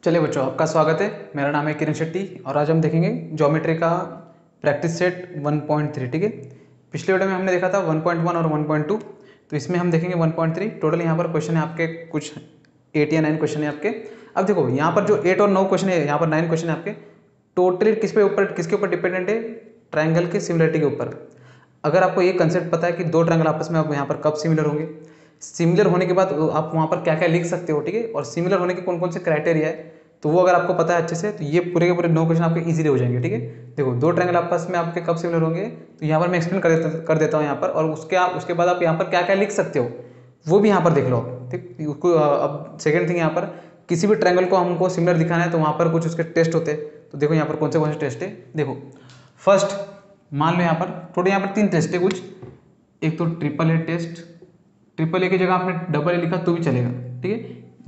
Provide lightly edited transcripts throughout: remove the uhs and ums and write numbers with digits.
चलिए बच्चों, आपका स्वागत है। मेरा नाम है किरण शेट्टी और आज हम देखेंगे ज्योमेट्री का प्रैक्टिस सेट 1.3। ठीक है, पिछले वीडियो में हमने देखा था 1.1 और 1.2, तो इसमें हम देखेंगे 1.3। टोटल यहाँ पर क्वेश्चन है आपके कुछ 8 या 9 क्वेश्चन है आपके। अब देखो यहाँ पर जो 8 और 9 क्वेश्चन है, यहाँ पर 9 क्वेश्चन है आपके। टोटली किसके ऊपर डिपेंडेंट है? ट्रायंगल के सिमिलरिटी के ऊपर। अगर आपको ये कंसेप्ट पता है कि दो ट्रायंगल आपस में अब यहाँ पर कब सिमिलर होंगे, सिमिलर होने के बाद आप वहाँ पर क्या क्या लिख सकते हो, ठीक है, और सिमिलर होने के कौन कौन से क्राइटेरिया है, तो वो अगर आपको पता है अच्छे से, तो ये पूरे के पूरे 9 क्वेश्चन आपके इजीली हो जाएंगे। ठीक है, देखो दो ट्रायंगल आपस में आपके कब सिमिलर होंगे, तो यहाँ पर मैं एक्सप्लेन कर देता हूँ यहाँ पर, और उसके बाद आप यहाँ पर क्या क्या लिख सकते हो वो भी यहाँ पर देख लो आप। ठीक, उसको अब सेकेंड थिंग यहाँ पर किसी भी ट्रायंगल को हमको सिमिलर दिखाना है तो वहाँ पर कुछ उसके टेस्ट होते हैं। तो देखो यहाँ पर कौन से टेस्ट है। देखो फर्स्ट मान लो यहाँ पर टोटल यहाँ पर 3 टेस्ट है कुछ। एक तो triple A test, triple A की जगह आपने डबल ए लिखा तो भी चलेगा। ठीक है,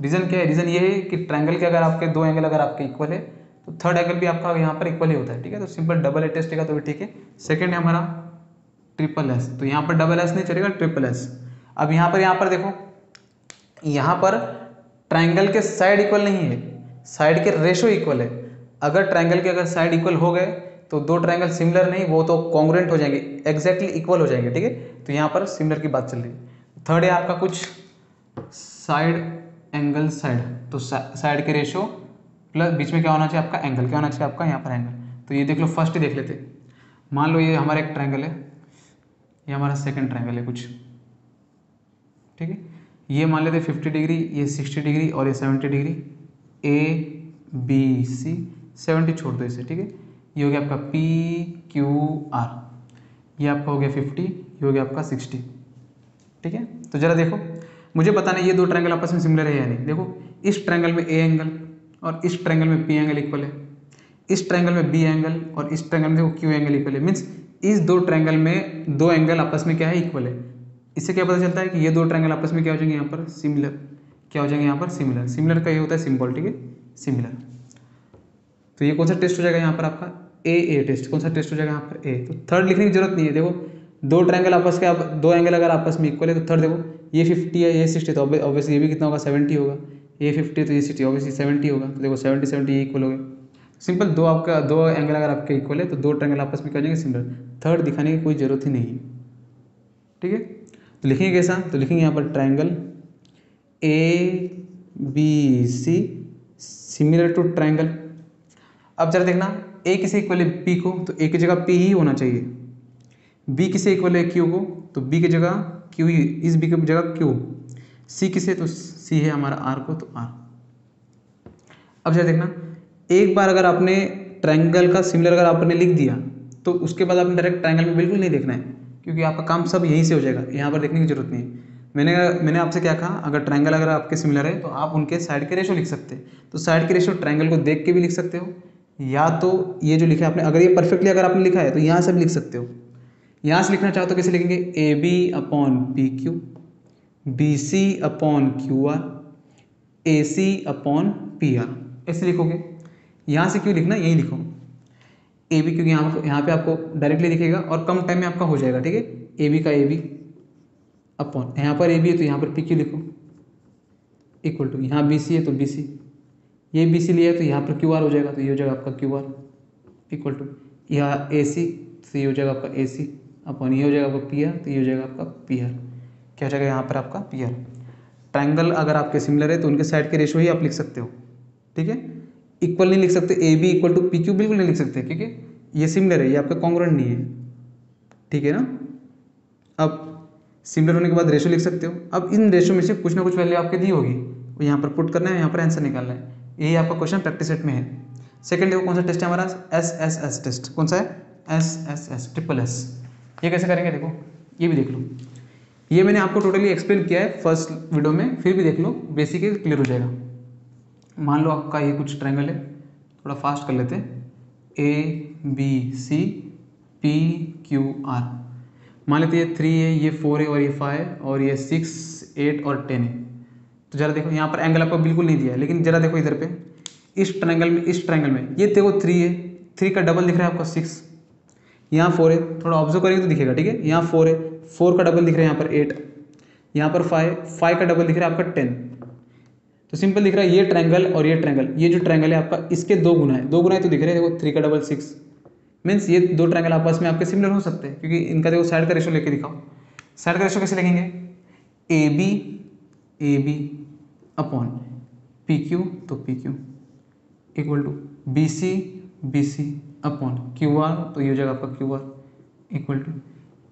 रीजन क्या है? रीजन ये है कि ट्रायंगल के अगर आपके दो एंगल अगर आपके इक्वल है तो थर्ड एंगल भी आपका यहाँ पर इक्वल ही होता है। ठीक है, तो सिंपल डबल ए टेस्ट लेगा तो भी ठीक है। सेकंड है हमारा ट्रिपल एस, तो यहाँ पर डबल एस नहीं चलेगा, ट्रिपल एस। अब यहाँ पर देखो, यहाँ पर ट्रायंगल के साइड इक्वल नहीं है, साइड के रेशो इक्वल है। अगर ट्रायंगल के अगर साइड इक्वल हो गए तो दो ट्रायंगल सिमिलर नहीं, वो तो कॉन्ग्रुएंट हो जाएंगे, एग्जैक्टली इक्वल हो जाएंगे। ठीक है, तो यहाँ पर सिमिलर की बात चल रही है। थर्ड है आपका कुछ साइड एंगल साइड, तो साइड के रेशो प्लस बीच में क्या होना चाहिए आपका एंगल, क्या होना चाहिए आपका यहाँ पर एंगल। तो ये देख लो, फर्स्ट ही देख लेते। मान लो ये हमारा एक ट्रायंगल है, ये हमारा सेकंड ट्रायंगल है कुछ। ठीक है, ये मान लेते 50 डिग्री, ये 60 डिग्री और ये 70 डिग्री। ए बी सी, 70 छोड़ दो इसे। ठीक है, ये हो गया आपका पी क्यू आर, ये आपका हो गया 50, ये हो गया आपका 60। ठीक है, तो जरा देखो, मुझे बताना ये दो ट्रायंगल आपस में सिमिलर है या नहीं। देखो इस ट्रायंगल में ए एंगल और इस ट्रायंगल में बी एंगल इक्वल है, इस ट्रायंगल में बी एंगल और इस ट्रायंगल में देखो क्यू एंगल इक्वल है। मीन्स इस दो ट्रायंगल में दो एंगल आपस में क्या है? इक्वल है। इससे क्या पता चलता है कि ये दो ट्रायंगल आपस में क्या हो जाएंगे यहाँ पर? सिमिलर। क्या हो जाएंगे यहाँ पर? सिमिलर। सिमिलर का ये होता है सिंबल। ठीक है, सिमिलर। तो ये कौन सा टेस्ट हो जाएगा यहाँ पर आपका? ए टेस्ट। कौन सा टेस्ट हो जाएगा यहाँ पर? ए। तो थर्ड लिखने की जरूरत नहीं है। देखो दो ट्रायंगल आपस के, दो एंगल अगर आपस में इक्वल है तो थर्ड देखो, ये 50 है, ये 60, तो ऑब्वियसली ये भी कितना होगा? 70 होगा। ये 50 तो ये 60, ऑब्वियसली 70 होगा। तो देखो 70 ये इक्वल हो गए। सिंपल, दो एंगल अगर आपके इक्वल है तो दो ट्रायंगल आपस में क्या हो जाएंगे? सिमिलर। थर्ड दिखाने की कोई जरूरत ही नहीं है। ठीक है, तो लिखेंगे कैसा? तो लिखेंगे यहाँ पर triangle A B C similar to triangle. अब जरा देखना, ए किसे इक्वल है? पी को, तो ए की जगह पी ही होना चाहिए। बी किसे इक्वल है? क्यू को, तो बी की जगह क्यू ही, इस बी की जगह क्यू। सी किसे? तो सी है हमारा आर को, तो आर। अब जरा देखना, एक बार अगर आपने ट्रायंगल का सिमिलर अगर आपने लिख दिया तो उसके बाद आपने डायरेक्ट ट्रायंगल में बिल्कुल नहीं देखना है, क्योंकि आपका काम सब यहीं से हो जाएगा, यहाँ पर देखने की जरूरत नहीं है। मैंने आपसे क्या कहा? अगर ट्रायंगल अगर आपके सिमिलर है तो आप उनके साइड के रेशो लिख सकते हैं। तो साइड के रेशो ट्रायंगल को देख के भी लिख सकते हो, या तो ये जो लिखा है आपने, अगर ये परफेक्टली अगर आपने लिखा है तो यहाँ से भी लिख सकते हो। यहाँ से लिखना चाहो तो कैसे लिखेंगे? A B upon P Q, B C upon Q R, A C upon P R, ऐसे लिखोगे। यहाँ से क्यों लिखना? यही लिखो ए बी, क्योंकि यहाँ पे आपको डायरेक्टली दिखेगा और कम टाइम में आपका हो जाएगा। ठीक है, ए बी का ए बी अपॉन, यहाँ पर ए बी है तो यहाँ पर पी क्यू लिखो, इक्वल टू, यहाँ बी सी है तो बी सी, ये बी सी लिया है तो यहाँ पर क्यू आर हो जाएगा, तो ये हो जाएगा आपका क्यू आर, इक्वल टू, यहाँ ए सी तो ये हो जाएगा आपका ए सी अपॉन, ये हो जाएगा आपका पी आर, तो ये हो जाएगा आपका पी आर। क्या हो जाएगा यहाँ पर आपका? P R. ट्रायंगल अगर आपके सिमिलर है तो उनके साइड के रेशो ही आप लिख सकते हो। ठीक है, इक्वल नहीं लिख सकते, A B equal to P Q बिल्कुल नहीं लिख सकते, क्योंकि ये सिमिलर है, ये आपका कॉन्ग्रुएंट नहीं है। ठीक है ना? अब सिमिलर होने के बाद रेशो लिख सकते हो। अब इन रेशो में से कुछ ना कुछ वैल्यू आपके दी होगी, वो यहाँ पर पुट करना है, यहाँ पर आंसर निकालना है। यही आपका क्वेश्चन प्रैक्टिस सेट में है। सेकंड देखो कौन सा टेस्ट है हमारा? S test. कौन सा है? S triple S. ये कैसे करेंगे? देखो ये भी देख लो, ये मैंने आपको टोटली एक्सप्लेन किया है फर्स्ट वीडियो में, फिर भी देख लो, बेसिक क्लियर हो जाएगा। मान लो आपका ये कुछ ट्रायंगल है, थोड़ा फास्ट कर लेते हैं, A B C P Q R. मान लेते ये 3 है, ये 4 है और ये 5 है और ये 6 8 और 10 है। तो जरा देखो यहाँ पर एंगल आपको बिल्कुल नहीं दिया है, लेकिन जरा देखो इधर पे, इस ट्रायंगल में ये देखो 3 है, 3 का डबल दिख रहा है आपको 6, यहाँ 4 है, थोड़ा ऑब्जर्व करेंगे तो दिखेगा। ठीक है, यहाँ 4 है, 4 का डबल दिख रहा है यहाँ पर 8, यहाँ पर 5 का डबल दिख रहा है आपका 10। तो सिंपल दिख रहा है ये ट्रायंगल और ये ट्रायंगल, ये जो ट्रायंगल है आपका इसके दो गुना है, दो गुना है तो दिख रहे हैं देखो 3 का डबल 6, मीन्स ये दो ट्रायंगल आपस में आपके सिमिलर हो सकते हैं, क्योंकि इनका देखो साइड का रेशो लेके दिखाओ। साइड का रेशो कैसे लिखेंगे, A B upon P Q, तो P Q equal to B C upon Q R, तो ये हो जाएगा आपका Q R equal to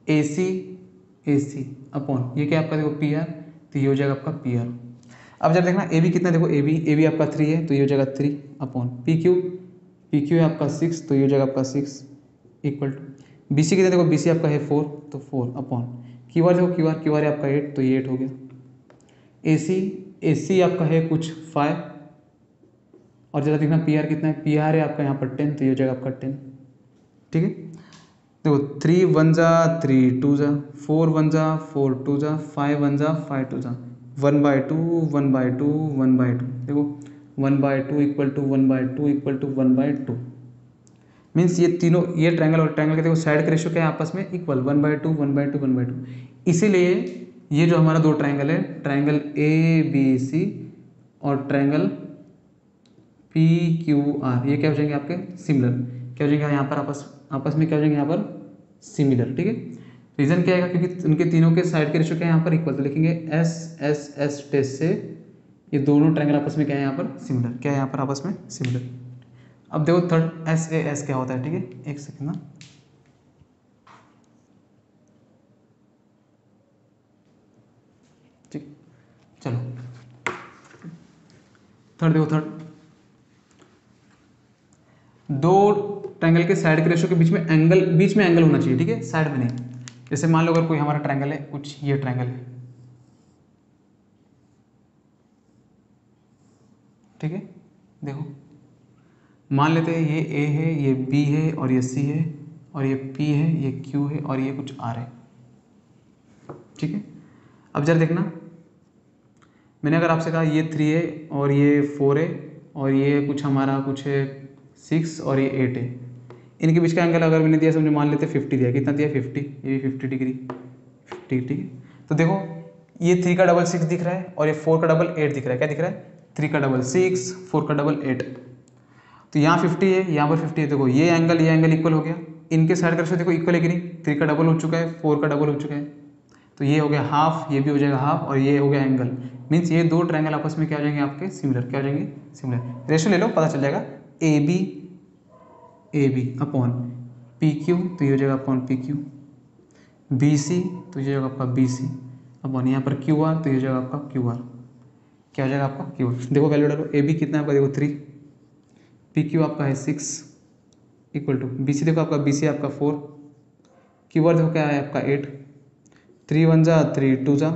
A C upon ये क्या आपका देखो पी आर, तो ये हो जाएगा आपका पी आर। अब जब देखना ए बी कितना, देखो ए बी आपका 3 है तो ये हो जाएगा 3 अपॉन पी क्यू है आपका 6, तो ये हो जाएगा आपका 6 इक्वल टू बी सी कितना, देखो बी सी आपका है 4, तो 4 अपॉन क्यू आर, देखो क्यू आर है आपका 8, तो ये 8 हो गया। ए सी आपका है कुछ 5, और जरा देखना पी आर कितना है, पी आर है आपका यहाँ पर 10, तो ये हो जाएगा आपका 10, ठीक है। देखो 3 1 जा 3 2 जा 4 1 जा 4 2 जा 5 1 जा 5 2 जा 1/2 1/2 1/2, देखो 1/2 equal to 1/2 equal to 1/2, means ये तीनों, ये ट्रायंगल और ट्रायंगल के देखो साइड का रेशियो क्या है आपस में इक्वल, 1/2 1/2 1/2। इसीलिए ये जो हमारा दो ट्रायंगल है, ट्रायंगल ए बी सी और ट्रायंगल पी क्यू आर, ये क्या हो जाएंगे आपके सिमिलर, क्या हो जाएंगे यहाँ पर आपस में क्या हो जाएंगे यहाँ पर सिमिलर, ठीक है। रीजन क्या है, क्योंकि उनके तीनों के साइड के रेशियो क्या है यहाँ पर इक्वल, तो लिखेंगे एस एस एस टेस्ट से ये दोनों ट्रायंगल आपस में क्या है यहाँ पर सिमिलर, क्या है यहाँ पर आपस में सिमिलर। अब देखो थर्ड एस ए एस क्या होता है, ठीक है, एक सेकेंड ना, ठीक, चलो थर्ड देखो, थर्ड दो ट्रायंगल के साइड के रेशियो के बीच में एंगल होना चाहिए, ठीक है, साइड में नहीं। जैसे मान लो अगर कोई हमारा ट्रायंगल है, कुछ ये ट्रायंगल है, ठीक है, देखो मान लेते हैं ये ए है, ये बी है, और ये सी है, और ये पी है, ये क्यू है, और ये कुछ आर है, ठीक है। अब जरा देखना, मैंने अगर आपसे कहा ये 3 है और ये 4 है और ये कुछ हमारा कुछ है 6 और ये 8 है, इनके बीच का एंगल अगर मैंने दिया, समझो मान लेते 50 दिया, कितना दिया 50, ये भी 50 डिग्री 50, ठीक है। तो देखो ये 3 का डबल 6 दिख रहा है और ये 4 का डबल 8 दिख रहा है, क्या दिख रहा है 3 का डबल 6 4 का डबल 8, तो यहाँ 50 है यहाँ पर 50 है, देखो ये एंगल इक्वल हो गया, इनके साइड का रेशियो देखो इक्वल है कि नहीं, 3 का डबल हो चुका है 4 का डबल हो चुका है, तो ये हो गया हाफ, ये भी हो जाएगा हाफ, और ये हो गया एंगल, मीन्स ये दो ट्रायंगल आपस में क्या हो जाएंगे आपके सिमिलर, क्या हो जाएंगे सिमिलर। रेशियो ले लो पता चल जाएगा, A B upon P Q, तो ये हो जाएगा upon P Q, B C तो ये हो जाएगा आपका बी सी अपॉन यहाँ पर क्यू आर, तो ये हो जाएगा आपका क्यू आर, क्या हो जाएगा आपका क्यू आर। देखो वैल्यू डालो, ए बी कितना है आपका देखो 3, पी क्यू आपका है 6 इक्वल टू बी सी, देखो आपका बी सी आपका 4, क्यू आर देखो क्या है आपका 8, 3 1 जा 3 2 जा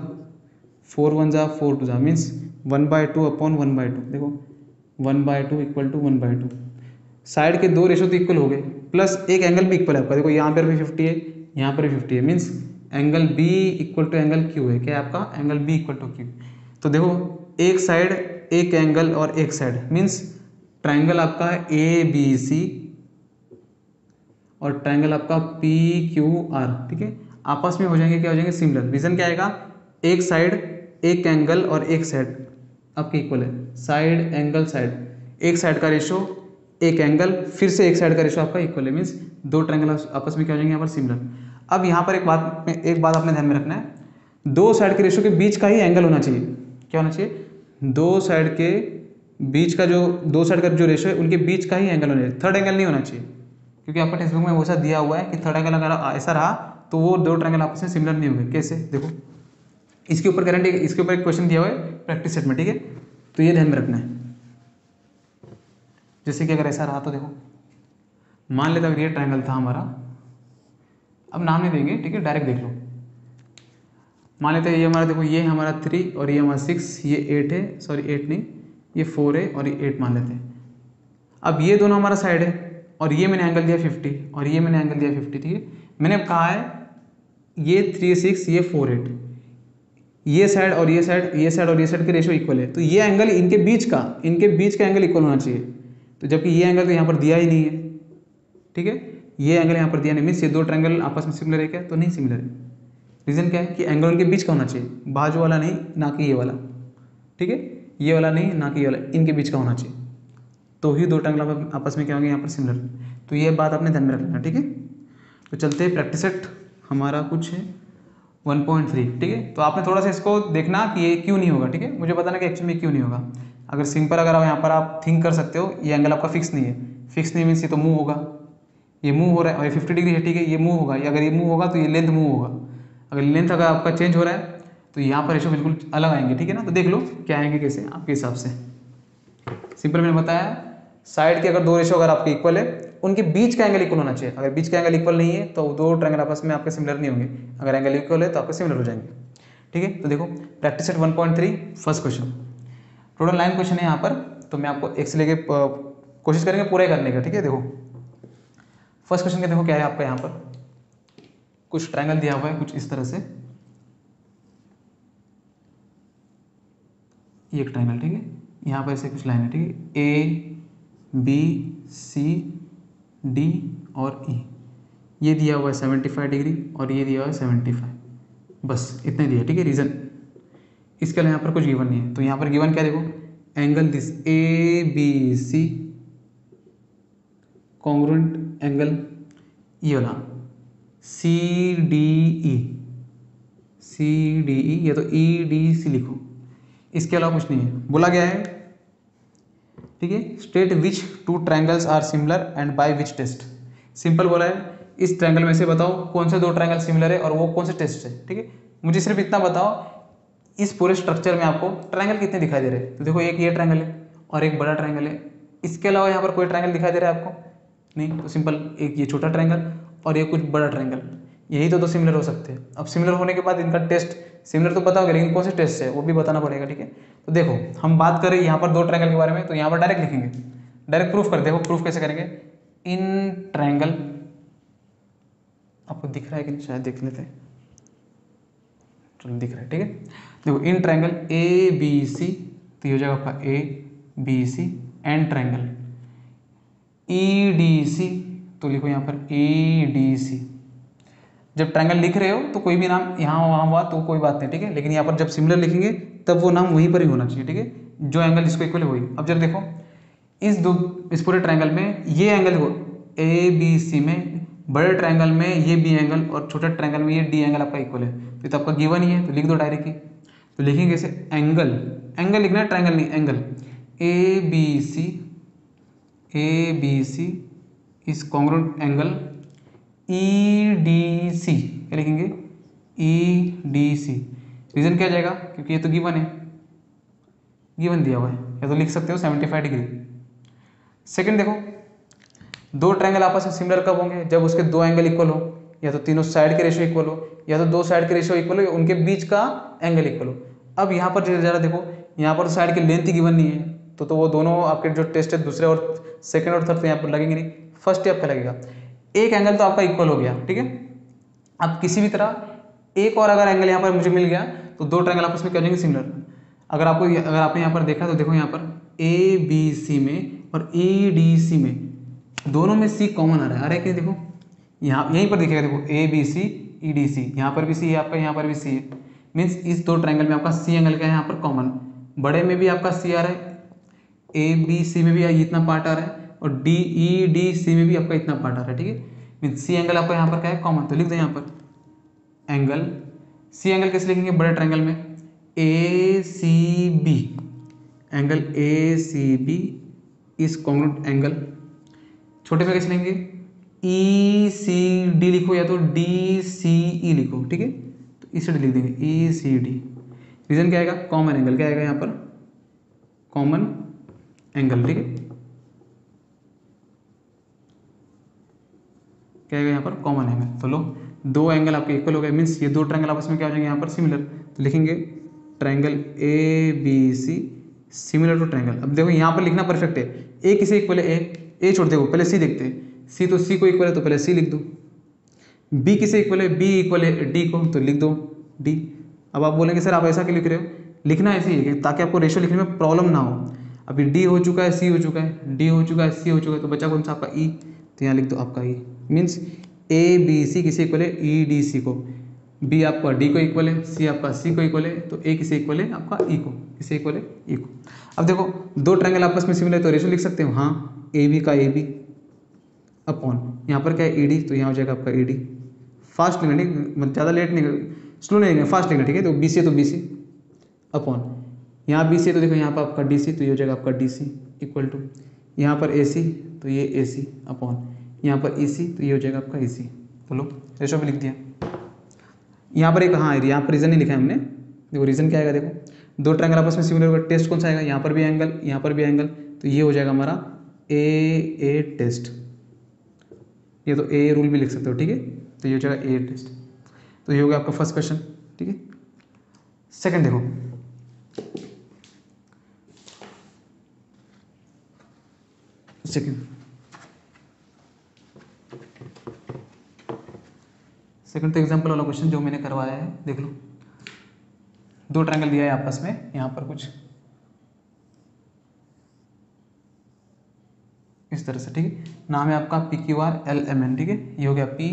4 1 जा 4 2 जा, मीन्स 1/2 अपॉन 1/2, देखो 1/2 इक्वल टू 1/2, साइड के दो रेशो तो इक्वल हो गए, प्लस एक एंगल भी इक्वल है आपका, देखो यहाँ पर भी 50 है यहाँ पर भी 50 है, means angle B equal to angle Q है, क्या है आपका angle B equal to Q. तो देखो एक साइड एक एंगल और एक साइड, मीन्स ट्रायंगल आपका ए बी सी और ट्रायंगल आपका पी क्यू आर, ठीक है, आपस में हो जाएंगे क्या हो जाएंगे सिमिलर। रीजन क्या आएगा, एक साइड एक एंगल और एक साइड आपके इक्वल है, साइड एंगल साइड, एक साइड का रेशो एक एंगल फिर से एक साइड का रेशो आपका इक्वल है, मीन्स दो ट्रायंगल आपस में क्या हो जाएंगे यहाँ पर सिमिलर। अब यहाँ पर एक बात आपने ध्यान में रखना है, दो साइड के रेशो के बीच का ही एंगल होना चाहिए, क्या होना चाहिए, दो साइड के बीच का जो दो साइड का जो रेशो है उनके बीच का ही एंगल होना चाहिए, थर्ड एंगल नहीं होना चाहिए, क्योंकि आपका टेक्स्ट बुक में वैसा दिया हुआ है कि थर्ड एंगल अगर ऐसा रहा तो वो दो ट्रायंगल आपस में सिमिलर नहीं होंगे। कैसे, देखो इसके ऊपर गारंटी, इसके ऊपर एक क्वेश्चन दिया हुआ है प्रैक्टिस सेट में, ठीक है, तो ये ध्यान में रखना है। जैसे कि अगर ऐसा रहा तो देखो मान लेते अगर ये ट्रायंगल था हमारा, अब नाम नहीं देंगे, ठीक है, डायरेक्ट देख लो, मान लेते हैं ये हमारा, देखो ये हमारा 3 और ये हमारा 6, ये 8 है, सॉरी 8 नहीं, ये 4 है और ये 8 मान लेते हैं। अब ये दोनों हमारा साइड है और ये मैंने एंगल दिया 50 और ये मैंने एंगल दिया 50, ठीक है, मैंने कहा है ये 3 6 ये 4 8, ये साइड और ये साइड, ये साइड और ये साइड के रेशो इक्वल है, तो ये एंगल इनके बीच का एंगल इक्वल होना चाहिए, तो जबकि ये एंगल तो यहाँ पर दिया ही नहीं है, ठीक है, ये एंगल यहाँ पर दिया नहीं, मीन्स ये दो ट्रायंगल आपस में सिमिलर है क्या, तो नहीं सिमिलर है। रीजन क्या है कि एंगल उनके बीच का होना चाहिए, बाजू वाला नहीं, ना कि ये वाला, ठीक है, ये वाला नहीं, ना कि ये वाला, इनके बीच का होना चाहिए, तो ही दो ट्रायंगल आपस में क्या होंगे यहाँ पर सिमिलर। तो ये बात आपने ध्यान में रखना, ठीक है। तो चलते हैं, प्रैक्टिस सेट हमारा कुछ है 1.3, ठीक है। तो आपने थोड़ा सा इसको देखना कि ये क्यों नहीं होगा, ठीक है, मुझे बताना कि एक्चुअली में क्यों नहीं होगा। अगर सिंपल, अगर आप यहाँ पर आप थिंक कर सकते हो, ये एंगल आपका फिक्स नहीं है, फिक्स नहीं मीन्स ये तो मूव होगा, ये मूव हो रहा है और ये 50 डिग्री है, ठीक है, ये मूव होगा, अगर ये मूव होगा तो ये लेंथ मूव होगा, अगर लेंथ अगर आपका चेंज हो रहा है तो यहाँ पर रेशो बिल्कुल अलग आएंगे, ठीक है ना। तो देख लो क्या आएंगे कैसे आपके हिसाब से। सिंपल मैंने बताया, साइड के अगर दो रेशो अगर आपके इक्वल है, उनके बीच का एंगल इक्वल होना चाहिए, अगर बीच का एंगल इक्वल नहीं है तो दो ट्रायंगल आपस में आपके सिमिलर नहीं होंगे, अगर एंगल इक्वल है तो आपके सिमिलर हो जाएंगे, ठीक है। तो देखो practice set 1.3 first question, total 9 question है यहाँ पर, तो मैं आपको एक से लेके कोशिश करेंगे पूरा करने का, ठीक है। देखो फर्स्ट क्वेश्चन का देखो क्या है आपका, यहाँ पर कुछ ट्रायंगल दिया हुआ है कुछ इस तरह से, ये एक ट्रायंगल, ठीक है, यहाँ पर ऐसे कुछ लाइन है, ठीक है, ए बी सी डी और ई, ये दिया हुआ है 75 डिग्री और ये दिया हुआ है 75, बस इतने दिया, ठीक है। रीजन इसके अलावा यहाँ पर कुछ गिवन नहीं है, तो यहाँ पर गिवन क्या देखो, angle this A B C congruent angle ये वाला सी डी ई, या तो ई डी सी लिखो, इसके अलावा कुछ नहीं है। बोला गया है, ठीक है, state which two triangles are similar and by which test. Simple बोला है, इस ट्रायंगल में से बताओ कौन से दो ट्रायंगल सिमिलर है और वो कौन से टेस्ट है, ठीक है। मुझे सिर्फ इतना बताओ, इस पूरे स्ट्रक्चर में आपको ट्रायंगल कितने दिखाई दे रहे हैं। तो देखो एक ये ट्रायंगल है और एक बड़ा ट्रायंगल है, इसके अलावा यहाँ पर कोई ट्रायंगल दिखाई दे रहा है आपको नहीं, तो सिंपल एक ये छोटा ट्रायंगल और ये कुछ बड़ा ट्रायंगल, यही तो दो सिमिलर हो सकते हैं। अब सिमिलर होने के बाद इनका टेस्ट, सिमिलर तो बताओगे लेकिन कौन से टेस्ट है वो भी बताना पड़ेगा, ठीक है। तो देखो हम बात करें यहाँ पर दो ट्रायंगल के बारे में, तो यहाँ पर डायरेक्ट लिखेंगे, डायरेक्ट प्रूफ कर, देखो प्रूफ कैसे करेंगे। इन ट्रायंगल, आपको दिख रहा है कि नहीं, शायद देख लेते हैं, चलो दिख रहा है, ठीक है। देखो in triangle A B C, तो ये हो जाएगा आपका A B C, and triangle E D C, तो लिखो यहाँ पर ई डी सी। जब ट्रायंगल लिख रहे हो तो कोई भी नाम यहाँ वहाँ हुआ तो कोई बात नहीं, ठीक है, लेकिन यहाँ पर जब सिमिलर लिखेंगे तब वो नाम वहीं पर ही होना चाहिए, ठीक है, जो एंगल जिसको इक्वल है वही। अब जब देखो इस पूरे ट्रायंगल में ये एंगल देखो ए बी सी में, बड़े ट्रायंगल में ये बी एंगल और छोटे ट्रायंगल में ये डी एंगल आपका इक्वल है, तो आपका गिवन ही है, तो लिख दो डायरेक्ट ही। तो लिखेंगे कैसे, एंगल, एंगल लिखना है, ट्रायंगल नहीं, angle A B C is congruent angle E D C, क्या लिखेंगे, ई डी सी। रीजन क्या जाएगा, क्योंकि ये तो गिवन है, गिवन दिया हुआ है, या तो लिख सकते हो 75 डिग्री। सेकंड देखो, दो ट्रायंगल आपस में सिमिलर कब होंगे, जब उसके दो एंगल इक्वल हो, या तो तीनों साइड के रेशियो इक्वल हो, या तो दो साइड के रेशियो इक्वल हो, उनके बीच का एंगल इक्वल हो। अब यहाँ पर जरा देखो, यहाँ पर साइड की लेंथ ही गिवन नहीं है, तो वो दोनों आपके जो टेस्ट है दूसरे और सेकंड और थर्ड तो यहाँ पर लगेंगे नहीं, फर्स्ट ही आपका लगेगा। एक एंगल तो आपका इक्वल हो गया, ठीक है। अब किसी भी तरह एक और अगर एंगल यहाँ पर मुझे मिल गया तो दो ट्रायंगल आपस में क्या हो जाएंगे, सिमिलर। अगर आपने यहाँ पर देखा तो देखो यहाँ पर ए बी सी में और ई डी सी में दोनों में सी कॉमन आ रहा है कि देखो यहाँ यहीं पर दिखेगा, देखो A B C E D सी, यहाँ पर भी सी है आपका, यहाँ पर भी सी है, मीन्स इस दो ट्रायंगल में आपका सी एंगल का है यहाँ पर कॉमन। बड़े में भी आपका सी आ रहा है, ए बी सी में भी इतना पार्ट आ रहा है, और डी ई डी सी में भी आपका इतना पार्ट आ रहा है, ठीक है। मीन्स सी एंगल आपका यहाँ पर क्या है, कॉमन, तो लिख दो यहाँ पर एंगल, सी एंगल कैसे लिखेंगे, बड़े ट्रायंगल में A C B, angle A C B is congruent angle. छोटे में कैसे लेंगे, ई सी डी लिखो या तो डी सी ई लिखो, ठीक है, तो इसे लिख देंगे ई सी डी। रीजन क्या आएगा, कॉमन एंगल, क्या आएगा यहाँ पर, कॉमन एंगल, ठीक है, क्या आएगा यहाँ पर, कॉमन एंगल। तो लो दो एंगल आपके इक्वल हो गए, मीन्स ये दो ट्रायंगल आपस में क्या हो जाएंगे यहाँ पर, सिमिलर। तो लिखेंगे triangle A B C similar to triangle. अब देखो यहाँ पर लिखना परफेक्ट है, ए किसे इक्वल है, ए छोड़ देखो, पहले सी देखते हैं, सी तो सी को इक्वल है तो पहले सी लिख दो। बी किसे इक्वल है, बी इक्वल है डी को, तो लिख दो डी। अब आप बोलेंगे सर आप ऐसा क्यों लिख रहे हो, लिखना ऐसे ही है ताकि आपको रेशियो लिखने में प्रॉब्लम ना हो। अभी डी हो चुका है, सी हो चुका है, डी हो चुका है, सी हो चुका है, तो बचा कौन सा आपका ई, तो यहाँ लिख दो आपका ई। मीन्स ए बी सी किसे इक्वल है, ई डी सी को। बी आपका डी को इक्वल है, सी आपका सी को इक्वल है, तो ए किसे इक्वल है आपका ई को, किसे इक्वल है ई को। अब देखो दो ट्रायंगल आपस में सिमिलर है तो रेशो लिख सकते हो, हाँ ए बी का ए बी अपॉन यहाँ पर क्या है ई डी, तो यहाँ हो जाएगा आपका ई डी। फास्ट लिखना ठीक, मतलब ज़्यादा लेट नहीं, स्लो नहीं लिखना, फास्ट लिखना ठीक है। तो बी सी है तो बी सी अपॉन यहाँ बी सी है तो देखो यहाँ पर आपका डी सी, तो ये हो जाएगा आपका डी सी इक्वल टू यहाँ पर ए सी, तो ये ए सी अपॉन यहाँ पर ई सी, तो ये हो जाएगा आपका ई सी। तो लो रेशो भी लिख दिया। यहाँ पर एक हाँ यहाँ पर रीज़न नहीं लिखा है हमने, देखो रीज़न क्या आएगा, देखो दो ट्रायंगल आपस में सिमिलर होगा, टेस्ट कौन सा आएगा, यहाँ पर भी एंगल यहाँ पर भी एंगल, तो ये हो जाएगा हमारा ए टेस्ट। ये तो ए रूल भी लिख सकते हो ठीक है, तो ये हो जाएगा ए टेस्ट। तो ये हो गया आपका फर्स्ट क्वेश्चन ठीक है। सेकंड देखो, सेकंड तो एग्जांपल वाला क्वेश्चन जो मैंने करवाया है, देख लो। दो ट्रायंगल दिया है आपस में, यहाँ पर कुछ इस तरह से ठीक है। नाम है आपका P Q R L M N ठीक है। ये हो गया पी,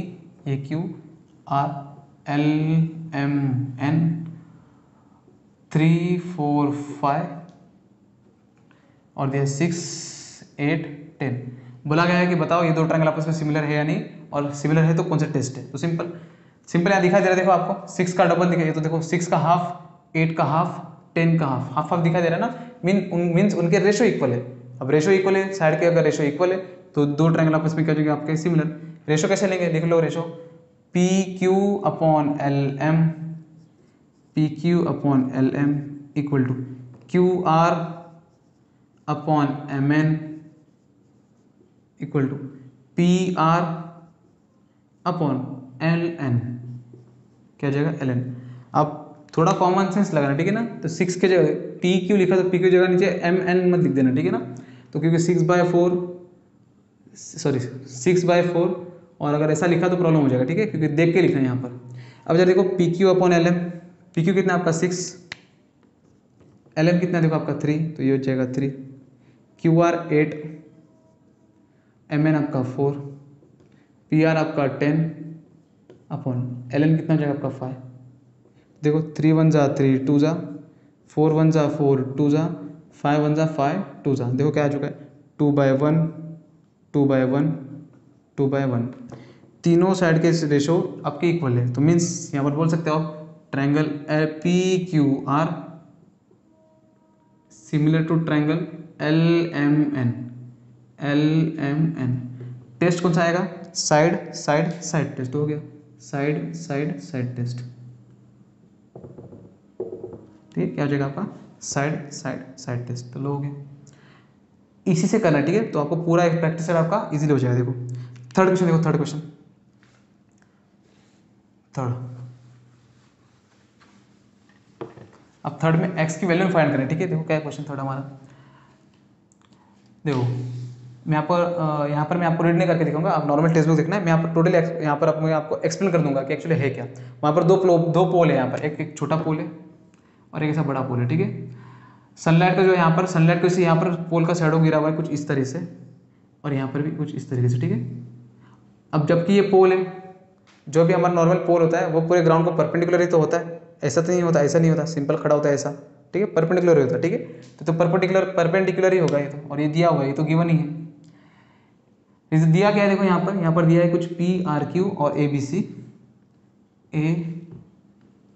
ये Q R L M N 3 4 5 और दिया 6 8 10। बोला गया है कि बताओ ये दो ट्रायंगल आपस में सिमिलर है या नहीं, और सिमिलर है तो कौन सा टेस्ट है। तो सिंपल यहाँ दिखाई दे रहा है, देखो आपको 6 का डबल दिखाई, तो देखो 6 का हाफ, 8 का हाफ, 10 का हाफ, हाफ हाफ दिखाई दे रहा है ना, मीन्स उनके रेशो इक्वल है। अब रेशो इक्वल है, साइड के अगर रेशो इक्वल है तो दो ट्रायंगल आपस में क्या हो जाएगा आपके सिमिलर। रेशो कैसे लेंगे, देख लो ratio P Q upon L M, P Q upon L M equal to Q R upon M N equal to P R upon L N, क्या हो जाएगा एल एन। अब थोड़ा कॉमन सेंस लगाना ठीक है ना, तो 6 के जगह पी क्यू लिखा तो पी क्यू जगह नीचे एम एन मत लिख देना ठीक है ना, तो क्योंकि 6/4 और अगर ऐसा लिखा तो प्रॉब्लम हो जाएगा ठीक है, क्योंकि देख के लिखना है यहाँ पर। अब जरा देखो P Q upon L M, P Q कितना आपका 6, एल एम कितना देखो आपका 3, तो ये हो जाएगा 3, क्यू आर 8, एम एन आपका 4, पी आर आपका 10 अपॉन एल एन कितना हो जाएगा आपका 5। देखो 3 1 जा 3 2 जा, 4 1 जा 4 2 जा, 5 1 जा 5 2 जा, देखो क्या आ चुका है 2/1 2/1 2/1। तीनों साइड के रेशो आपके इक्वल है, तो मीन्स यहाँ पर बोल सकते हो triangle P Q R similar to triangle L M N, L M N. Test कौन सा आएगा, साइड साइड साइड टेस्ट हो गया, साइड साइड साइड टेस्ट ठीक है। क्या हो जाएगा आपका साइड साइड साइड टेस्ट, तो लो हो गया। इसी से करना ठीक है, तो आपको पूरा एक प्रैक्टिस सेट आपका इजीली हो जाएगा। देखो थर्ड क्वेश्चन, देखो थर्ड क्वेश्चन, थर्ड। अब थर्ड में x की वैल्यू फाइंड करें ठीक है। देखो क्या है क्वेश्चन थर्ड हमारा, देखो मैं यहाँ पर मैं आपको रीड नहीं करके दिखाऊंगा, आप नॉर्मल टेक्स्ट बुक देखना है। मैं यहाँ पर टोटल यहाँ पर आपको एक्सप्लेन कर दूंगा कि एक्चुअली है क्या। वहाँ पर दो पोल है, यहाँ पर एक छोटा पोल है और एक ऐसा बड़ा पोल है ठीक है। सनलाइट का जो यहाँ पर सनलाइट को यहाँ पर पोल का शैडो गिरा हुआ है कुछ इस तरह से, और यहाँ पर भी कुछ इस तरीके से ठीक है। अब जबकि ये पोल है, जो भी हमारा नॉर्मल पोल होता है वो पूरे ग्राउंड को परपेंडिकुलर ही तो होता है, ऐसा तो नहीं होता, ऐसा नहीं होता सिंपल खड़ा होता है ऐसा ठीक है, परपेंडिकुलर होता है ठीक है। तो परपेंडिकुलर ही होगा ये तो, और ये दिया हुआ है, ये तो गिवन ही है। इसे दिया क्या है, देखो यहाँ पर दिया है कुछ पी आर क्यू और ए बी सी, ए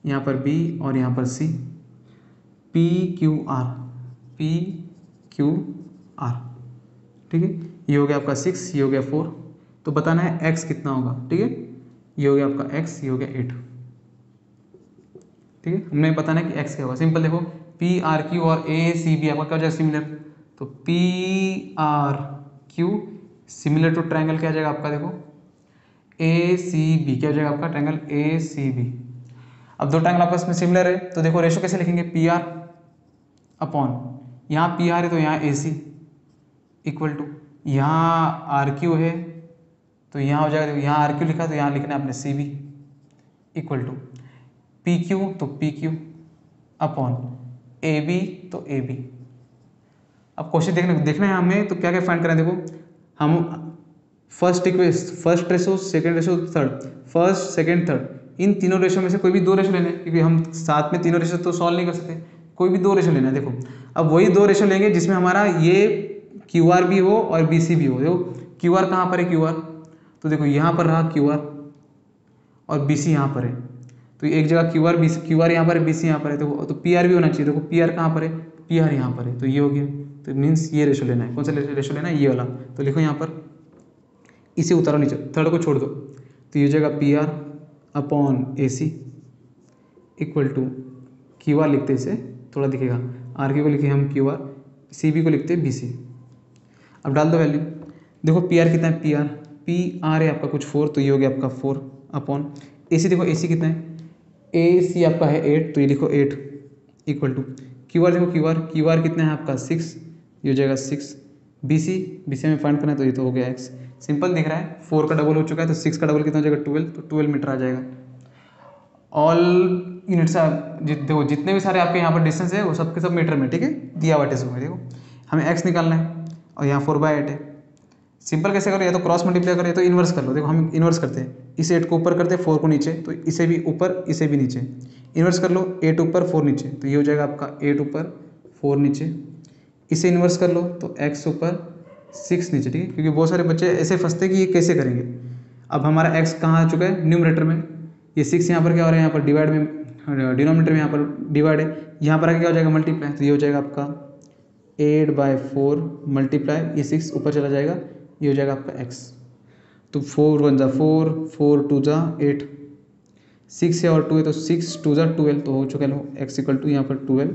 यहाँ पर बी और यहाँ पर सी, पी क्यू आर ठीक है। ये हो गया आपका 6, ये हो गया 4, तो बताना है x कितना होगा ठीक है। ये हो गया आपका x, ये हो गया 8 ठीक है। हमें बताना है कि x क्या होगा। सिंपल देखो पी आर क्यू और ए सी बी आपका क्या हो जाएगा सिमिलर, तो P R Q similar to triangle क्या हो जाएगा आपका, देखो ए सी बी क्या हो जाएगा आपका ट्रायंगल ए सी बी। अब दो ट्रायंगल आपस में सिमिलर है तो देखो रेशो कैसे लिखेंगे, पी आर अपॉन यहाँ पी आर है तो यहाँ ए सी इक्वल टू यहाँ आर क्यू है तो यहाँ हो जाएगा, देखो यहाँ आर क्यू लिखा तो यहाँ लिखना है आपने C B equal to P Q तो P Q upon A B तो ए बी। अब क्वेश्चन देखना है हमें, तो क्या क्या फाइंड करें। देखो हम first ratio second ratio third, first second third in तीनों रेशो में से कोई भी दो रेशो लेना है, क्योंकि हम साथ में तीनों रेशो तो सॉल्व नहीं कर सकते, कोई भी दो रेशो लेना है। देखो अब वही दो रेशो लेंगे जिसमें हमारा ये क्यू आर भी हो और बी सी भी हो। देखो क्यू आर कहाँ पर है, क्यू आर तो देखो यहाँ पर रहा क्यू आर और बी सी यहाँ पर है, तो एक जगह क्यू आर यहाँ पर है, बी सी यहाँ पर है, तो पी आर भी होना चाहिए। देखो पी आर कहाँ पर है, पी आर यहाँ पर है, तो ये हो गया। तो मीन्स ये रेशो लेना है। कौन सा रेशो लेना है, ये वाला। तो लिखो यहाँ पर, इसे उतारो नीचे, थर्ड को छोड़ दो, तो ये हो जाएगा P R upon A C equal to Q R लिखते इसे, थोड़ा दिखेगा, आर के को लिखे हम क्यू आर, सी बी को लिखते बी सी। अब डाल दो वैल्यू। देखो पी आर कितना है, पी आर है आपका कुछ 4, तो ये हो गया आपका 4 अपॉन ए सी। देखो ए सी कितना है, ए सी आपका है 8, तो ये लिखो 8 इक्वल टू क्यू आर। देखो क्यू आर कितना है आपका 6, ये हो जाएगा 6। बी सी में फाइंड करना है, तो ये तो हो गया एक्स। सिंपल दिख रहा है, 4 का डबल हो चुका है, तो 6 का डबल कितना हो जाएगा 12, तो 12 मीटर आ जाएगा। ऑल यूनिट्स देखो जितने भी सारे आपके यहाँ पर डिस्टेंस है वो सब के सब मीटर में, ठीक है, दिया हुआ टेस्ट में। देखो हमें एक्स निकालना है और यहाँ 4/8 है। सिंपल कैसे करो, या तो क्रॉस मल्टीप्लाई करो या तो इन्वर्स कर लो। देखो हम इन्वर्स करते हैं, इस 8 को ऊपर करते हैं 4 को नीचे, तो इसे भी ऊपर इसे भी नीचे, इन्वर्स कर लो 8 ऊपर 4 नीचे, तो ये हो जाएगा आपका 8 ऊपर 4 नीचे। इसे इन्वर्स कर लो तो x ऊपर 6 नीचे, ठीक है, क्योंकि बहुत सारे बच्चे ऐसे फंसते कि ये कैसे करेंगे। अब हमारा x कहाँ आ चुका है, न्यूमरेटर में, ये 6 यहाँ पर क्या हो रहा है, यहाँ पर डिवाइड में, डिनोमिनेटर में यहाँ पर डिवाइड है, यहाँ पर आगे क्या हो जाएगा मल्टीप्लाई, तो ये हो जाएगा आपका 8/4 मल्टीप्लाई, ये 6 ऊपर चला जाएगा, ये हो जाएगा आपका x। तो 4 1 4, 4 2 8, 6 है और 2 है, तो 6 2 12, तो हो चुका है x इक्वल टू यहाँ पर 12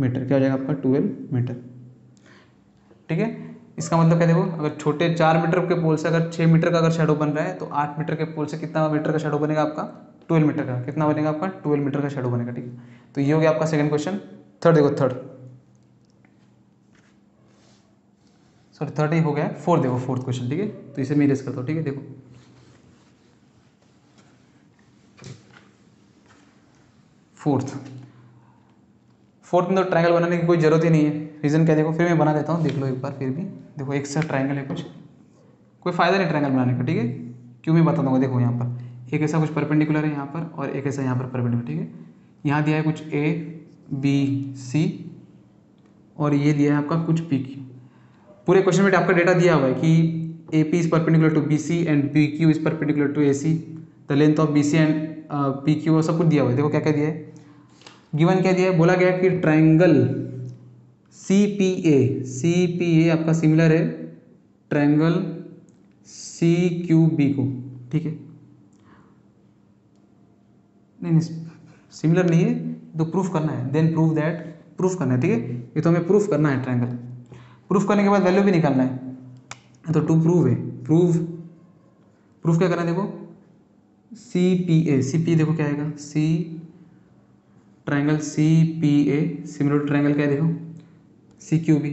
मीटर। क्या हो जाएगा आपका 12 मीटर, ठीक है। इसका मतलब क्या, देखो अगर छोटे 4 मीटर के पोल से अगर 6 मीटर का अगर शेडो बन रहा है, तो 8 मीटर के पोल से कितना मीटर का शेडो बनेगा आपका, 12 मीटर का। कितना बनेगा आपका, 12 मीटर का शेडो बनेगा, ठीक है। तो ये हो गया आपका सेकंड क्वेश्चन। थर्ड देखो, थर्ड ही हो गया, फोर्थ देखो, फोर्थ क्वेश्चन, ठीक है। तो इसे मैं इरेज करता हूँ, ठीक है। देखो फोर्थ में तो ट्रायंगल बनाने की कोई जरूरत ही नहीं है। रीज़न क्या, देखो फिर मैं बना देता हूँ, देख लो एक बार फिर भी। देखो एक सा ट्रायंगल है, कुछ कोई फ़ायदा नहीं ट्रायंगल बनाने का, ठीक है, क्यों मैं बता दूँगा। देखो यहाँ पर एक ऐसा कुछ परपेंडिकुलर है यहाँ पर, और एक ऐसा यहाँ पर परपेंडिकुलर, ठीक है। यहाँ दिया है कुछ ए बी सी, और ये दिया है आपका कुछ पी क्यू। पूरे क्वेश्चन में आपका डेटा दिया हुआ है कि A P is perpendicular to B C and B Q is perpendicular to A C, the length of B C and P Q, सब कुछ दिया हुआ है। देखो क्या क्या दिया है, गिवन क्या दिया है, बोला गया कि ट्रायंगल सी पी ए आपका सिमिलर है ट्रायंगल सी क्यू बी को, ठीक है। नहीं सिमिलर नहीं है, तो प्रूफ करना है, देन प्रूफ दैट, प्रूफ करना है, ठीक है। ये तो हमें प्रूफ करना है ट्रायंगल। प्रूफ करने के बाद वैल्यू भी निकालना है, तो टू प्रूव है, प्रूफ क्या करना है, देखो सी पी देखो क्या आएगा, C triangle C P A similar triangle क्या है, देखो सी क्यू बी।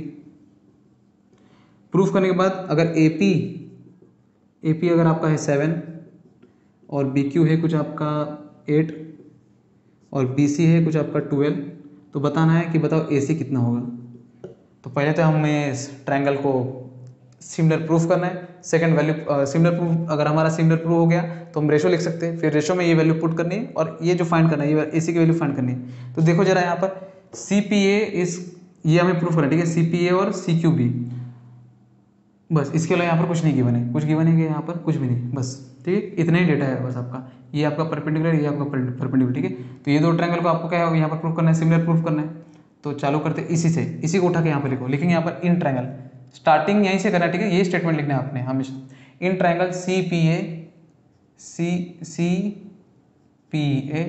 प्रूफ करने के बाद अगर ए पी अगर आपका है 7 और बी क्यू है कुछ आपका 8 और बी सी है कुछ आपका 12, तो बताना है कि बताओ ए सी कितना होगा। तो पहले तो हमें ट्रायंगल को सिमिलर प्रूफ करना है। सेकंड वैल्यू सिमिलर प्रूफ, अगर हमारा सिमिलर प्रूफ हो गया तो हम रेशो लिख सकते हैं, फिर रेशो में ये वैल्यू पुट करनी है और ये जो फाइंड करना है, ये ए सी की वैल्यू फाइंड करनी है। तो देखो जरा यहाँ पर सी पी ए इस, ये हमें प्रूफ करना है, ठीक है, सी पी ए और सी क्यू बी, बस इसके अलावा यहाँ पर कुछ नहीं गिवन है, कुछ गिवन है कि यहाँ पर कुछ भी नहीं, बस ठीक है, इतना ही डेटा है बस आपका। ये आपका परपेंडिकुलर, ये आपका परपेंडिकुलर, ठीक है। तो ये दो ट्रायंगल को आपको क्या है यहाँ पर प्रूफ करना है, सिमिलर प्रूफ करना है। तो चालू करते इसी से, इसी को उठा के यहाँ पर लिखो, लिखेंगे यहाँ पर इन ट्रायंगल, स्टार्टिंग यहीं से करना है, ठीक है। ये स्टेटमेंट लिखना है आपने हमेशा, इन ट्रायंगल सी पी ए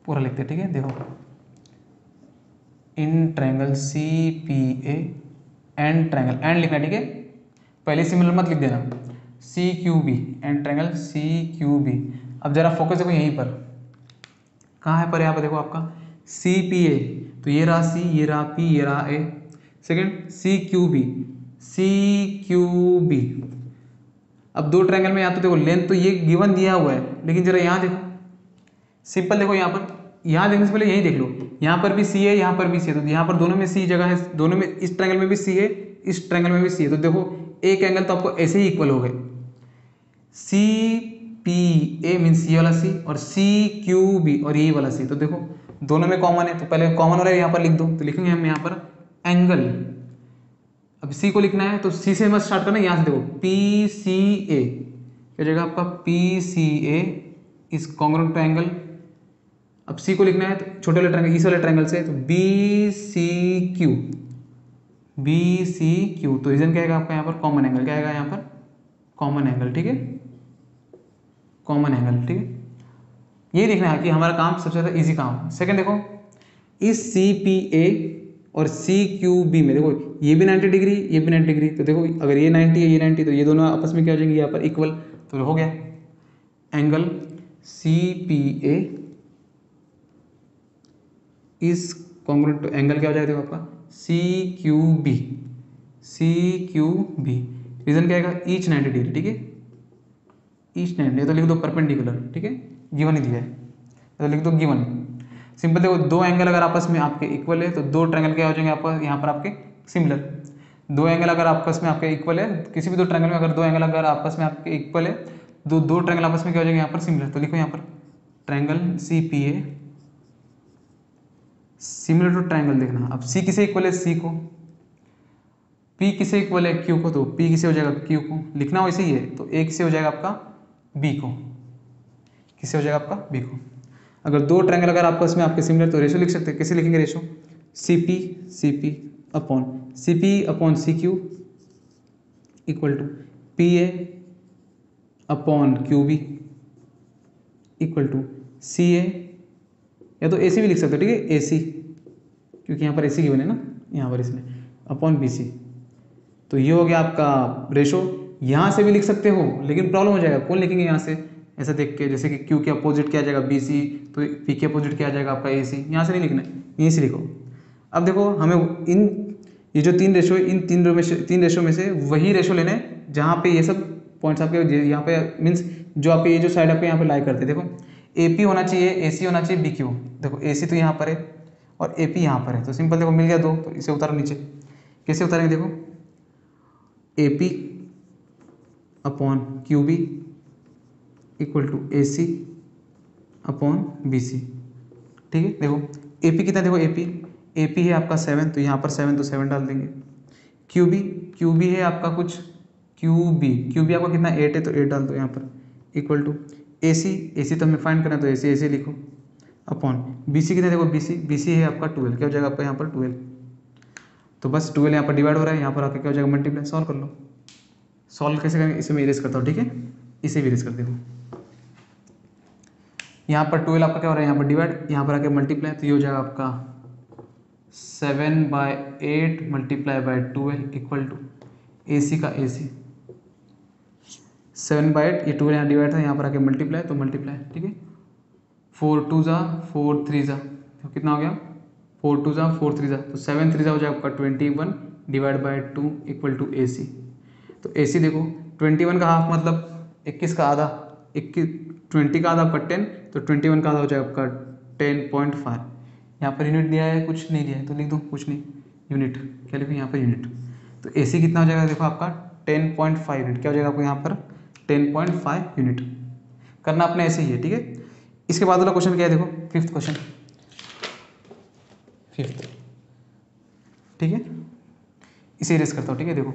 पूरा लिखते हैं, ठीक है। देखो इन triangle C P A and triangle, and लिखना, ठीक है, पहले सिमिलर मत लिख देना, C Q B, and triangle C Q B. अब जरा फोकस देखो यहीं पर, कहाँ है पर, यहाँ पर देखो आपका सी पी ए, तो ये रहा सी, ये रहा पी, ये रहा A. Second C Q B. अब दो ट्रायंगल में यहाँ तो देखो लेंथ तो ये गिवन दिया हुआ है, लेकिन जरा यहाँ देखो, सिंपल देखो यहाँ पर, यहाँ देखने से पहले यही देख लो, यहाँ पर भी सी है, यहाँ पर भी सी है, तो यहाँ पर दोनों में सी जगह है, दोनों में, इस ट्रायंगल में भी सी है, इस ट्रायंगल में भी सी है। तो देखो एक एंगल तो आपको ऐसे ही इक्वल हो गए, सी पी ए मीन्स ये वाला सी, और सी क्यू बी और ये वाला सी। तो देखो दोनों में कॉमन है, तो पहले कॉमन वाला यहाँ पर लिख दो। तो लिखेंगे हम यहाँ पर एंगल, अब सी को लिखना है तो सी से मत स्टार्ट करना, यहाँ से देखो पी सी ए क्या जाएगा आपका, P C A is congruent to angle. अब सी को लिखना है तो छोटे वाले ट्रायंगल, इस वाले ट्रायंगल से, तो B C Q, B C Q. तो रीजन क्या आएगा आपका यहाँ पर, कॉमन एंगल। क्या आएगा यहाँ पर, कॉमन एंगल, ठीक है, कॉमन एंगल, ठीक है। ये देखना है कि हमारा काम सबसे ज़्यादा इजी काम। सेकंड देखो, इस सी पी ए और सी क्यू बी में देखो ये भी 90 डिग्री, ये भी 90 डिग्री। तो देखो अगर ये 90 है ये 90, तो ये दोनों आपस में क्या हो जाएंगे यहाँ पर इक्वल। तो हो गया एंगल सी पी ए इस कॉन्ग्रुएंट टू एंगल क्या हो जाएगा देखो आपका C Q B, C Q B. Reason क्या आएगा, ईच 90 डिग्री, ठीक है, ईच 90। तो लिख दो परपेंडिकुलर, ठीक है, गिवन ही दिया है तो लिख दो गिवन। सिंपल देखो दो एंगल अगर आपस में आपके इक्वल है तो दो ट्रायंगल क्या हो जाएंगे आपका यहाँ पर आपके सिमिलर। दो एंगल अगर आपस में आपके इक्वल है, किसी भी दो ट्रायंगल में अगर दो एंगल अगर आपस में आपके इक्वल है, दो ट्रायंगल आपस में क्या हो जाएंगे यहाँ पर सिमिलर। तो लिखो यहाँ पर triangle C P A similar to triangle. देखना अब सी किसे इक्वल है, सी को, पी किसे इक्वल है, क्यू को। तो पी किसे हो जाएगा, क्यू को। लिखना वैसे ही है, तो ए किसे हो जाएगा आपका, बी को। किसे हो जाएगा आपका, बी को। अगर दो ट्रायंगल अगर आपस में आपके सिमिलर तो रेशो लिख सकते हैं। कैसे लिखेंगे ratio, C P upon C Q equal to P A upon Q B equal to C A, या तो ए सी भी लिख सकते हो, ठीक है, ए सी, क्योंकि यहाँ पर ए सी गिवन है ना यहाँ पर इसमें, अपॉन बी सी। तो ये हो गया आपका रेशो। यहाँ से भी लिख सकते हो लेकिन प्रॉब्लम हो जाएगा, कौन लिखेंगे यहाँ से ऐसा देख के, जैसे कि क्यू के अपोजिट क्या आ जाएगा बी सी, तो पी के अपोजिट क्या आ जाएगा आपका ए सी। यहाँ से नहीं लिखना है, यहीं से लिखो। अब देखो हमें इन ये जो तीन रेशो है, इन तीन रेशो में से वही रेशो लेना है जहाँ पे ये सब पॉइंट्स आपके यहाँ पे मीन्स जो आपके ये जो साइड आपके यहाँ पे लाई करते हैं। देखो ए पी होना चाहिए, ए सी होना चाहिए, बी क्यू। देखो ए सी तो यहाँ पर है और ए पी यहाँ पर है, तो सिंपल देखो मिल गया दो, तो इसे उतारो नीचे। कैसे उतारेंगे, देखो A P upon Q B equal to A C upon B C, ठीक है। देखो ए पी कितना, देखो ए पी है आपका 7, तो यहाँ पर 7 तो 7 डाल देंगे। क्यू बी है आपका कुछ क्यू बी आपका कितना 8 है, तो 8 डाल दो यहाँ पर इक्वल टू ए सी तो हमें फाइंड करना है, तो ए सी लिखो अपॉन बी सी कितना, देखो बी सी है आपका 12। क्या हो जाएगा आपका यहाँ पर 12, तो बस 12 यहाँ पर डिवाइड हो रहा है, यहाँ पर आके क्या हो जाएगा मल्टीप्लाई। सॉल्व कर लो। सॉल्व कैसे करेंगे, इसे मैं इरेज करता हूँ, ठीक है, इसे भी इरेज कर देखो। यहाँ पर 12 आपका क्या हो रहा है, यहाँ पर डिवाइड, यहाँ पर आके मल्टीप्लाई, तो ये हो जाएगा आपका 7/8 multiply by 12 equal to A सी का ए सी 7/8, ये 12 यहाँ डिवाइड था, यहाँ पर आके मल्टीप्लाई, तो मल्टीप्लाई, ठीक है। 4 2 जा 4 3 जा, तो कितना हो गया 4 2 जा 4 3 जा, तो 7 3 जा हो जाएगा आपका 21 divide by 2 equal to A सी। तो ए सी देखो 21 का हाफ मतलब 21 का आधा, 20 का आधा आपका 10, तो 21 का आधा हो जाएगा आपका 10.5। यहाँ पर यूनिट दिया है, कुछ नहीं दिया है, तो लिख दो कुछ नहीं, यूनिट क्या लिखो यहाँ पर यूनिट। तो ए सी कितना हो जाएगा, देखो आपका 10.5 यूनिट। क्या हो जाएगा आपको यहाँ पर 10.5 यूनिट। करना अपने ऐसे ही है, ठीक है। इसके बाद वाला क्वेश्चन क्या है, देखो फिफ्थ क्वेश्चन, फिफ्थ, ठीक है, इसे इरेज करता हूँ, ठीक है। देखो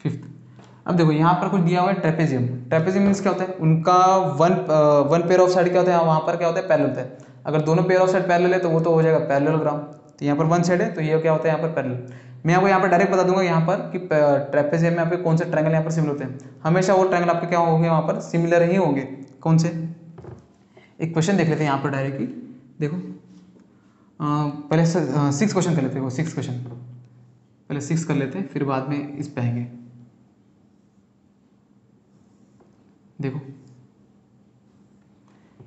फिफ्थ, अब देखो यहाँ पर कुछ दिया हुआ है ट्रेपेजियम मीन्स क्या होता है, उनका वन पेयर ऑफ साइड क्या होता है, वहाँ पर क्या होता है पैरेलल होता है। अगर दोनों पेयर ऑफ साइड पैरेलल है तो वो तो हो जाएगा पैरेललोग्राम। तो यहाँ पर वन साइड है तो ये क्या होता है यहाँ पर पैरेलल। मैं आपको यहाँ पर डायरेक्ट बता दूंगा यहाँ पर कि ट्रेपेजियम में आपके कौन से ट्रायंगल यहाँ पर सिमिलर होते हैं। हमेशा वो ट्रायंगल आपके क्या होंगे वहाँ पर सिमिलर ही होंगे। कौन से, एक क्वेश्चन देख लेते हैं यहाँ पर डायरेक्टली। देखो पहले 6 क्वेश्चन कर लेते हैं, 6 क्वेश्चन पहले 6 कर लेते हैं, फिर बाद में इस पे आएंगे। देखो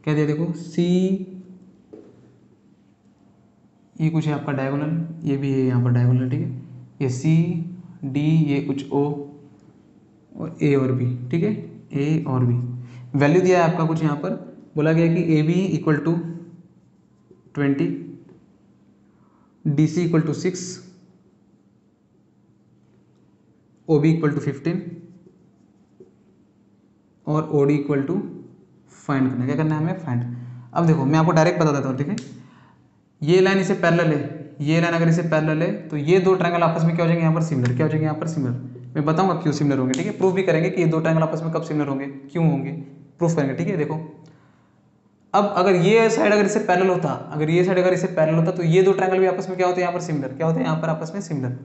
क्या दिया, देखो सी, ये कुछ है आपका डायगोनल, ये भी है यहाँ पर डायगोनल, ठीक है। ये सी डी, ये कुछ ओ और ए और बी, ठीक है, ए और बी। वैल्यू दिया है आपका कुछ यहाँ पर, बोला गया कि A B equal to 20, D C equal to 6, O B equal to 15 और O D equal to find करना है। क्या करना है हमें? फाइंड। अब देखो मैं आपको डायरेक्ट बता देता हूँ, ठीक है। ये लाइन इसे पैरेलल है, ये लाइन अगर इसे पैरेलल है तो ये दो ट्रायंगल आपस में क्या हो जाएंगे यहाँ पर? सिमिलर। क्या हो जाएंगे यहाँ पर? सिमिलर। मैं बताऊंगा क्यों सिमिलर होंगे, ठीक है। प्रूफ भी करेंगे कि ये दो ट्रायंगल आपस में कब सिमिलर होंगे, क्यों होंगे, प्रूफ करेंगे, ठीक है। देखो अब अगर ये साइड अगर इसे पैरेलल होता, अगर ये साइड अगर इसे पैरेलल होता तो ये दो ट्रायंगल भी आपस में क्या होते हैं? यहाँ पर सिमिलर। क्या होते हैं यहाँ पर? आपस में सिमिलर।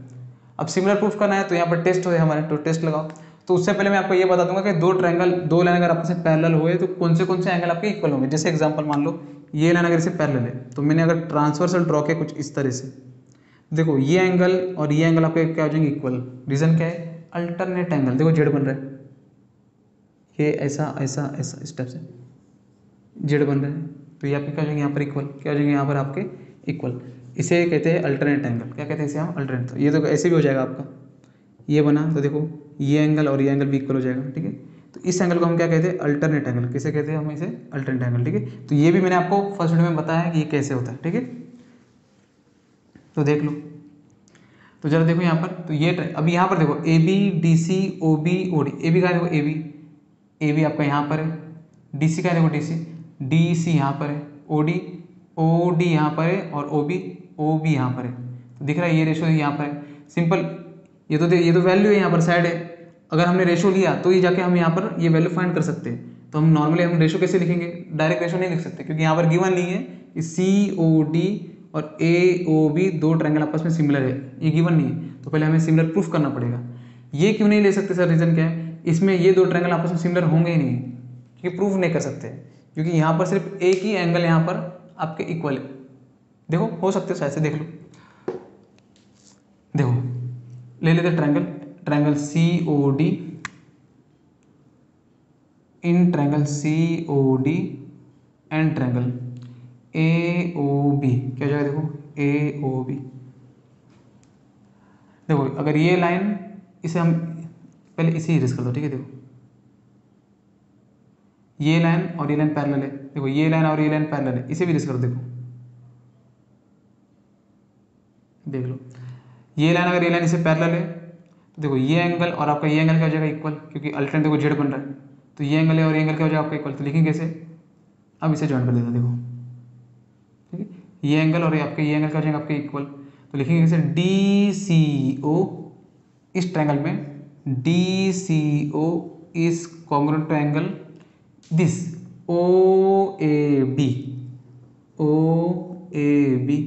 अब सिमिलर प्रूफ करना है तो यहाँ पर टेस्ट हो हमारे, तो टेस्ट लगाओ। तो उससे पहले मैं आपको ये बता दूंगा कि दो ट्रायंगल, दो लाइन अगर आपस में पैरेलल हुए तो कौन से एंगल आपके इक्वल होंगे। जैसे एग्जांपल मान लो ये लाइन अगर इसे पैरेलल है तो मैंने अगर ट्रांसवर्सल ड्रॉ किया कुछ इस तरह से, देखो ये एंगल और ये एंगल आपके क्या हो जाएंगे? इक्वल। रीजन क्या है? Alternate angle. देखो जेड बन रहा है, ये ऐसा ऐसा ऐसा स्टेप से जेड बन रहा है, तो ये आपके क्या हो जाएंगे यहाँ पर? इक्वल। क्या हो जाएंगे यहाँ पर आपके? इक्वल। इसे कहते हैं अल्टरनेट एंगल। क्या कहते हैं इसे हम? अल्टरनेट। तो ये तो ऐसे भी हो जाएगा आपका, ये बना तो देखो ये एंगल और ये एंगल भी इक्वल हो जाएगा, ठीक है। तो इस एंगल को हम क्या कहते हैं? Alternate angle. किसे कहते हैं हम? इसे अल्टरनेट एंगल, ठीक है। तो ये भी मैंने आपको फर्स्ट वीडियो में बताया है कि ये कैसे होता है, ठीक है। तो देख लो, तो जरा देखो यहाँ पर, तो ये अब यहाँ पर देखो A B D C O B O D. A B का देखो ए बी आपका यहाँ पर है, डी सी का देखो डी सी यहाँ पर है, ओ डी यहाँ पर है और ओ बी यहाँ पर है। तो दिख रहा है ये रेशो यहाँ पर है, सिंपल। ये तो वैल्यू है यहाँ पर साइड है, अगर हमने रेशो लिया तो ये जाके हम यहाँ पर ये वैल्यू फाइंड कर सकते हैं। तो हम नॉर्मली हम रेशो कैसे लिखेंगे? डायरेक्ट रेशो नहीं लिख सकते क्योंकि यहाँ पर गिवन नहीं है। सी ओ डी और ए ओ बी दो ट्रायंगल आपस में सिमिलर है, ये गिवन नहीं है, तो पहले हमें सिमिलर प्रूफ करना पड़ेगा। ये क्यों नहीं ले सकते सर? रीजन क्या है? इसमें ये दो ट्रायंगल आपस में सिमिलर होंगे ही नहीं, क्योंकि प्रूफ नहीं कर सकते, क्योंकि यहाँ पर सिर्फ एक ही एंगल यहाँ पर आपके इक्वल है। देखो हो सकते हो शायद से, देख लो, देखो ले लेते triangle C O D in triangle C O D and triangle A O B. क्या हो जाएगा? देखो ए ओ बी। देखो अगर ये लाइन, इसे हम पहले इसे इरेज कर दो, ठीक है। देखो ये लाइन और ये लाइन पैरेलल है, देखो ये लाइन और ये लाइन पैरेलल है, इसे भी इरेज कर दो। देखो देख लो, ये लाइन अगर ये लाइन इसे पैरेलल है तो देखो ये एंगल और आपका ये एंगल क्या हो जाएगा? इक्वल, क्योंकि अल्टरनेट देखो जेड बन रहा है, तो ये एंगल है और ये एंगल क्या हो जाएगा आपका? इक्वल। तो लिखेंगे कैसे? अब इसे ज्वाइन कर देता, देखो ठीक है। ये एंगल और आपके ये एंगल क्या हो जाएगा आपके? इक्वल। तो लिखेंगे कैसे? डी सी ओ, इस ट्रायंगल में D C O is congruent to angle this O A B, O A B.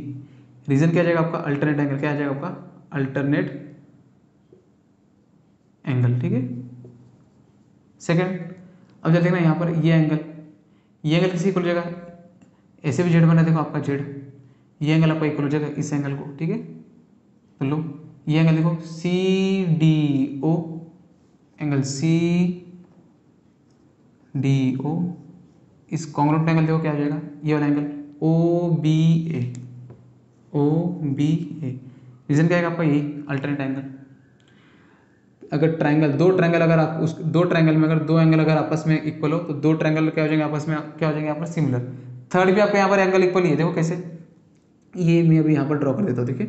Reason क्या आ जाएगा आपका? Alternate angle. क्या आ जाएगा आपका? अल्टरनेट एंगल, ठीक है। सेकंड, अब जब देखना यहाँ पर ये एंगल किसी इक्वल हो जाएगा? ऐसे भी जेड बना, देखो आपका जेड, ये एंगल आपका इक्वल हो जाएगा इस एंगल को, ठीक है। तो लो ये एंगल देखो C D O, angle C D O is congruent angle देखो क्या हो जाएगा? ये वाला angle O B A, O B A. Reason क्या है आपका? यही अल्टरनेट एंगल। अगर ट्रायंगल, दो ट्रायंगल अगर आप उस दो ट्रायंगल में अगर दो एंगल अगर आपस में इक्वल हो तो दो ट्रायंगल क्या हो जाएंगे आपस में? क्या हो जाएंगे यहाँ पर? सिमिलर। थर्ड भी आपका यहाँ पर एंगल इक्वल ही है, देखो कैसे, ये मैं अभी यहाँ पर ड्रॉ कर देता हूँ, देखिए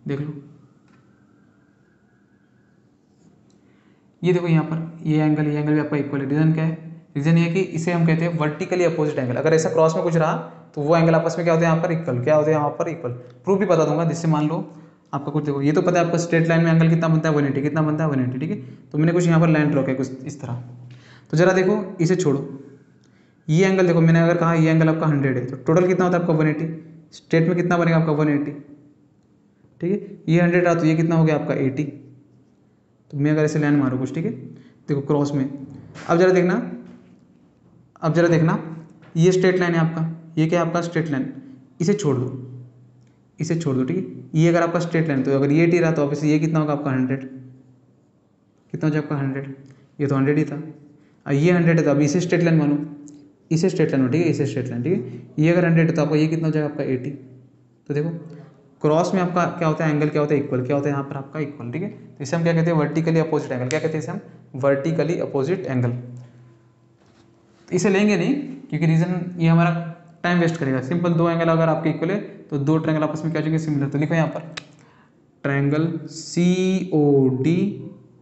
देख लो, ये देखो यहाँ पर ये एंगल भी आपका इक्वल है। रीजन क्या है? रीजन ये है कि इसे हम कहते हैं वर्टिकली अपोजिट एंगल। अगर ऐसा क्रॉस में कुछ रहा तो वो एंगल आपस में क्या होते हैं? यहाँ पर इक्वल। क्या होते हैं यहाँ पर? इक्वल। प्रूफ भी बता दूंगा, जिससे मान लो आपका कुछ, देखो ये तो पता है आपका स्ट्रेट लाइन में एंगल कितना बनता है? 180। कितना बनता है? 180, ठीक है। तो मैंने कुछ यहाँ पर लाइन ड्रॉ किया कुछ इस तरह। तो जरा देखो, इसे छोड़ो, ये एंगल देखो, मैंने अगर कहा ये एंगल आपका 100 है तो टोटल कितना होता है आपका? 180। स्ट्रेट में कितना बनेगा आपका? 180, ठीक है। ये 100 रहा तो ये कितना हो गया आपका? 80। तो मैं अगर ऐसे लाइन मारूँ कुछ, ठीक है, देखो क्रॉस में। अब जरा देखना, ये स्ट्रेट लाइन है आपका, ये क्या है आपका? Straight line. इसे छोड़ दो, ठीक है। ये अगर आपका स्ट्रेट लाइन, तो अगर ये 80 रहा तो ऑब्वियसली ये कितना होगा आपका? 100। कितना हो जाए आपका? 100। ये तो 100 ही था, और ये 100 है तो अब इसे स्ट्रेट लाइन मानो, इसे स्ट्रेट लाइन हो, ठीक है, इसे स्ट्रेट लाइन, ठीक है। ये अगर 100 है तो आपका ये कितना हो जाएगा आपका? 80। तो देखो क्रॉस में आपका क्या होता है? एंगल क्या होता है? इक्वल। क्या होता है यहाँ पर आपका? इक्वल, ठीक है। तो इसे हम क्या कहते हैं? Vertically opposite angle. क्या कहते हैं इसे हम? Vertically opposite angle. इसे लेंगे नहीं क्योंकि रीजन ये हमारा टाइम वेस्ट करेगा। सिंपल, दो एंगल अगर आपके इक्वल है तो दो ट्रायंगल आपस में क्या हो जाएंगे? सिमिलर। तो लिखो यहाँ पर triangle C O D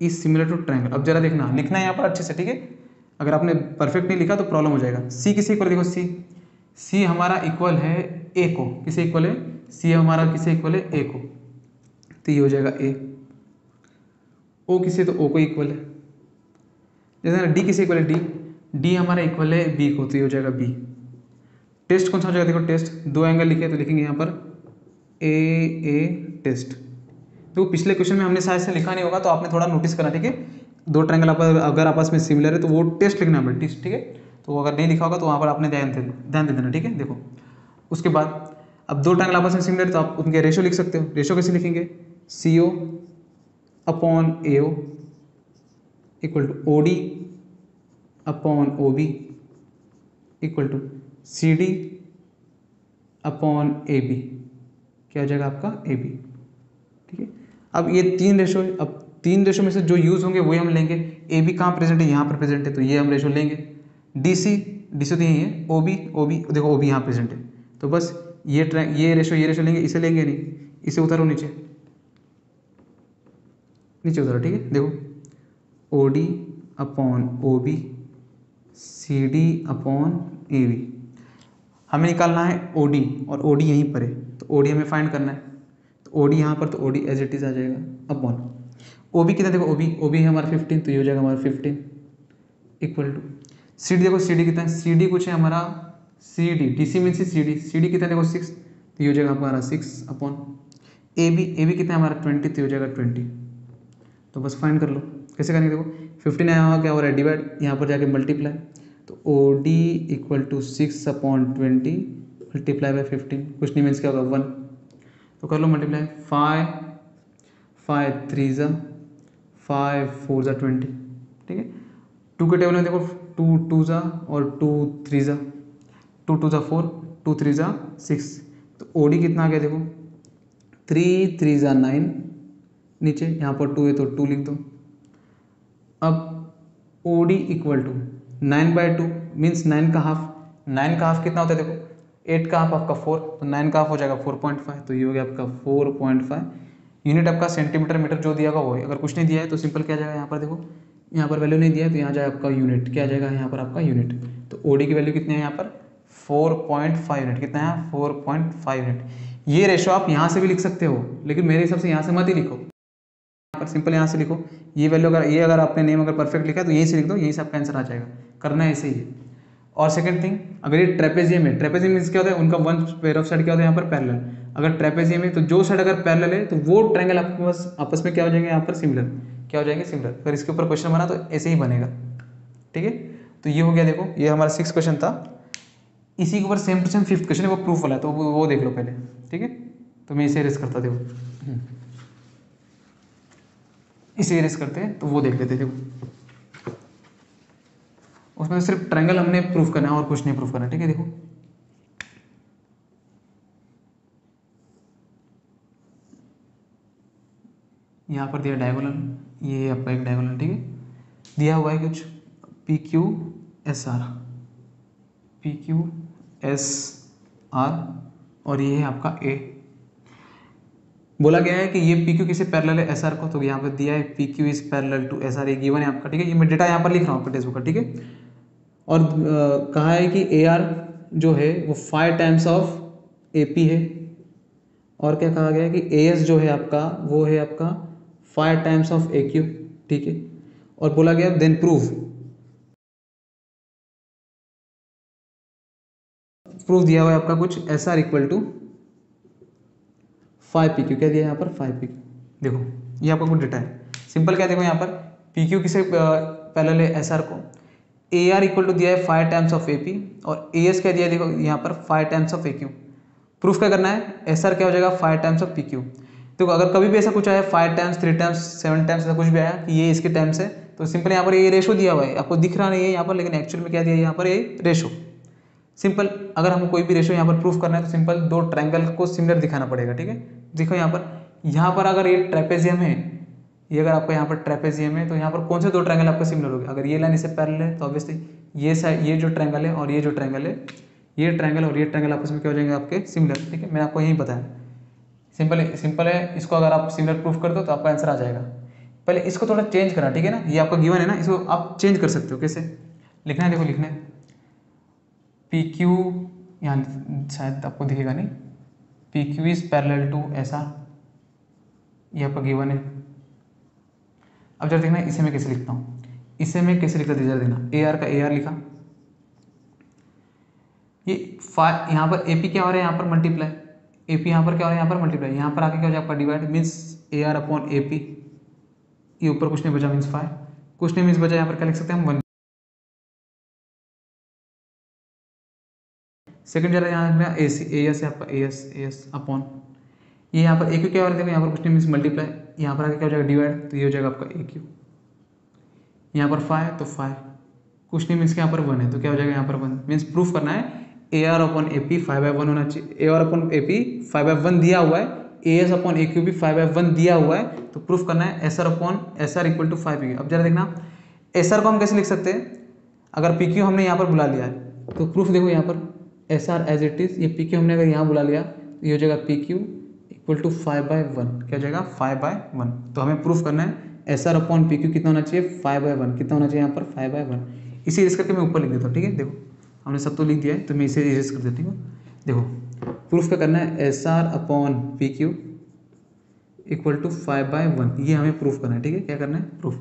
is similar to triangle. अब जरा देखना, लिखना है यहाँ पर अच्छे से, ठीक है। अगर आपने परफेक्ट नहीं लिखा तो प्रॉब्लम हो जाएगा। सी किसे इक्वल, देखो सी हमारा इक्वल है ए को, किसे इक्वल है, सी हमारा किसे इक्वल है, ए को, तो ये हो जाएगा ए। ओ किसे, तो ओ को इक्वल है। जैसे डी किसे इक्वल है, डी हमारा इक्वल है बी को, तो ये हो जाएगा बी। टेस्ट कौन सा हो जाएगा, देखो टेस्ट, दो एंगल लिखे तो लिखेंगे यहाँ पर ए टेस्ट। तो पिछले क्वेश्चन में हमने शायद से लिखा नहीं होगा, तो आपने थोड़ा नोटिस करना, ठीक है। दो ट्रायंगल अगर आपस में सिमिलर है तो वो टेस्ट लिखना है, टेस्ट, ठीक है। तो अगर नहीं लिखा होगा तो वहाँ पर आपने ध्यान दे देना, ठीक है। देखो उसके बाद अब दो ट्रायंगल आपस में सिमिलर, तो आप उनके रेशो लिख सकते हो। रेशो कैसे लिखेंगे, C O upon A O equal to O D upon O B equal to C D upon A B, क्या हो जाएगा आपका ए बी, ठीक है। अब ये तीन रेशो है, अब तीन रेशो में से जो यूज़ होंगे वही हम लेंगे। ए बी कहाँ प्रेजेंट है, यहाँ पर प्रेजेंट है, तो ये हम रेशो लेंगे। डी सी तो यही है, ओ बी देखो ओ बी यहाँ प्रेजेंट है, तो बस ये रेशो लेंगे, इसे लेंगे नहीं, इसे उतारो नीचे उतारो, ठीक है। देखो O D upon O B C D upon A B, हमें निकालना है ओ डी, और ओ डी यहीं पर है, तो ओ डी हमें फाइंड करना है। तो ओ डी यहाँ पर, तो O D as it is आ जाएगा अपॉन ओ बी कितना, देखो ओ बी है हमारा 15, तो ये हो जाएगा हमारा 15 इक्वल टू सी डी, देखो सी डी कितना है, सी डी कुछ है हमारा C D C mean C D कितना है, देखो 6, तो ये हो जाएगा हमारा 6 अपॉन ए बी कितना है हमारा 20, तो ये हो जाएगा 20। तो बस फाइंड कर लो, कैसे करेंगे, देखो 15 यहाँ क्या हो रहा है डिवाइड, यहाँ पर जाके मल्टीप्लाई, तो O D equal to 6 upon 20 multiply by 15, कुछ नहीं मीन्स क्या होगा 1, तो कर लो मल्टीप्लाई, 5 3 ज़ा 5 4 ज़ा 20, ठीक है। 2 के टेबल में देखो 2 2 ज़ा और 2 3 ज़ा, 2 2 ज़ा 4 2 3 ज़ा 6, तो ओ डी कितना आ गया, देखो 3 3 ज़ा 9, नीचे यहाँ पर 2 है तो 2 लिख दो। अब O D equal to 9/2 means 9 का हाफ कितना होता है, देखो 8 का हाफ आपका 4, तो 9 का हाफ हो जाएगा 4.5, तो ये हो गया आपका 4.5। यूनिट आपका सेंटीमीटर मीटर जो दिया होगा वो है, अगर कुछ नहीं दिया है तो सिंपल क्या जाएगा यहाँ पर, देखो यहाँ पर वैल्यू नहीं दिया है तो यहाँ जाए आपका यूनिट, क्या जाएगा यहाँ पर आपका यूनिट, तो ओ डी की वैल्यू कितनी है यहाँ पर 4.5 यूनिट, कितना है 4.5 यूनिट। ये रेशो आप यहाँ से भी लिख सकते हो, लेकिन मेरे हिसाब से यहाँ से मत ही लिखो, पर सिंपल यहाँ से लिखो। ये वैल्यू अगर आपने नेम अगर परफेक्ट लिखा है तो यहीं से लिख दो, यहीं से आपका आंसर आ जाएगा, करना है ऐसे ही है। और सेकंड थिंग, अगर ये ट्रेपेजियम है, ट्रेपेजियम मीन्स क्या होता है, उनका वन पेयर ऑफ साइड क्या होता है यहाँ पर पैरेलल, अगर ट्रेपेजियम है तो जो साइड अगर पैरेलल है तो वो ट्रायंगल आपके पास आपस में क्या हो जाएंगे यहाँ पर सिमिलर, क्या हो जाएंगे सिमिलर। अगर इसके ऊपर क्वेश्चन बना तो ऐसे ही बनेगा, ठीक है। तो ये हो गया, देखो ये हमारा 6 क्वेश्चन था। इसी के ऊपर same to same 5th question है, वो प्रूफ वाला है, तो वो देख लो पहले, ठीक है। तो मैं इसे एरेज करता, देखो इसे एरेज करते हैं तो वो देख लेते, देखो उसमें सिर्फ ट्रायंगल हमने प्रूफ करना है और कुछ नहीं प्रूफ करना, ठीक है। देखो यहाँ पर दिया डायगोनल, ये आपका एक डायगोनल, ठीक है। दिया हुआ है कुछ पी क्यू एस आर और ये है आपका ए। बोला गया है कि ये पी क्यू किसे पैरेलल है एस आर को, तो यहाँ पर दिया है P Q is parallel to S R, ये गिवन है आपका, ठीक है। ये मैं डेटा यहाँ पर लिख रहा हूँ आपका टेक्स्ट बुक का, ठीक है। और कहा है कि ए आर जो है वो 5 टाइम्स ऑफ ए पी है, और क्या कहा गया है कि ए एस जो है आपका वो है आपका 5 टाइम्स ऑफ ए क्यू, ठीक है। और बोला गया देन प्रूफ दिया हुआ है आपका कुछ S R equal to 5 P Q, क्या दिया है यहाँ पर 5 पी क्यू। देखो ये आपका कुछ डेटा है, सिंपल क्या, देखो यहाँ पर पी क्यू किसे पैरेलल है एस आर को, ए आर इक्वल टू दिया है 5 टाइम्स ऑफ ए पी, और ए एस क्या दिया है, देखो यहाँ पर 5 times of A Q. Proof क्या करना है, एस आर क्या हो जाएगा 5 टाइम्स ऑफ पी क्यू। देखो अगर कभी भी ऐसा कुछ आया 5 टाइम्स 3 टाइम्स 7 टाइम्स ऐसा कुछ भी आया कि ये इसके टाइम्स है, तो सिंपल यहाँ पर ये रेशो दिया हुआ है, आपको दिख रहा नहीं है यहाँ पर, लेकिन एक्चुअल में क्या दिया है यहाँ पर ये रेशो। सिंपल अगर हमको कोई भी रेशो यहाँ पर प्रूफ करना है तो सिंपल दो ट्रायंगल को सिमिलर दिखाना पड़ेगा, ठीक है। देखो यहाँ पर अगर ये ट्रेपेजियम है, ये अगर आपका यहाँ पर ट्रेपेजियम है, तो यहाँ पर कौन से दो ट्रायंगल आपका सिमिलर होगा, अगर ये लाइन इससे पैरेलल है तो ऑब्वियसली ये जो ट्रायंगल है और ये जो ट्रायंगल है, ये ट्रायंगल और ये ट्रायंगल आपस में क्या हो जाएंगे आपके सिमिलर, ठीक है। मैंने आपको यही बताया, सिंपल है। इसको अगर आप सिमिलर प्रूफ कर दो तो आपका आंसर आ जाएगा। पहले इसको थोड़ा चेंज करा, ठीक है ना, ये आपका गिवन है ना, इसको आप चेंज कर सकते हो। कैसे लिखना है, देखो लिखना है पी क्यू, यहाँ शायद आपको दिखेगा नहीं, P Q is parallel to ऐसा, ये आपका गिवन है। अब जरा देखना इसे मैं कैसे लिखता हूँ, इसे मैं कैसे लिखता हूँ जरा देखना, ए आर का ए आर लिखा, ये यहाँ पर ए पी क्या हो रहा है, यहाँ पर मल्टीप्लाई, ए पी यहाँ पर क्या हो रहा है, यहाँ पर मल्टीप्लाई, यहाँ पर आके क्या हो जाए आपका divide, means A R upon A P, ये ऊपर कुछ नहीं बचा मीन्स 5, कुछ नहीं मीन्स बचा, यहाँ पर क्या लिख सकते हैं हम 1। सेकंड जरा यहाँ रखना ए सी, ए एस है आपका, ए एस अपॉन, ये यहाँ पर ए क्यू क्या हो रहा है, देखो यहाँ पर कुछ नहीं मीन्स मल्टीप्लाई, यहाँ पर आके क्या हो जाएगा डिवाइड, तो ये हो जाएगा आपका ए क्यू, यहाँ पर 5 तो 5, कुछ नहीं मीन्स यहाँ पर 1 है तो क्या हो जाएगा यहाँ पर 1, मीन्स प्रूफ करना है A R upon A P 5/1 होना चाहिए, A R upon A P 5/1 दिया हुआ है, A S upon A Q भी 5/1 दिया हुआ है, तो प्रूफ करना है S R upon S R equal to 5। अब जरा देखना एस आर को हम कैसे लिख सकते हैं, अगर पी क्यू हमने यहाँ पर बुला लिया है तो प्रूफ देखो यहाँ पर S R as it is, ये पी क्यू हमने अगर यहाँ बुला लिया तो ये हो जाएगा पी क्यू इक्वल टू 5/1, क्या हो जाएगा 5/1। तो हमें प्रूफ करना है S R upon P Q कितना होना चाहिए 5/1, कितना होना चाहिए यहाँ पर 5/1। इसे इरेज करके मैं ऊपर लिख देता हूँ, ठीक है, देखो हमने सब तो लिख दिया है तो मैं इसे इरेज कर देती हूँ। देखो प्रूफ क्या करना है, S R upon P Q equal to 5/1, ये हमें प्रूफ करना है, ठीक है, क्या करना है प्रूफ।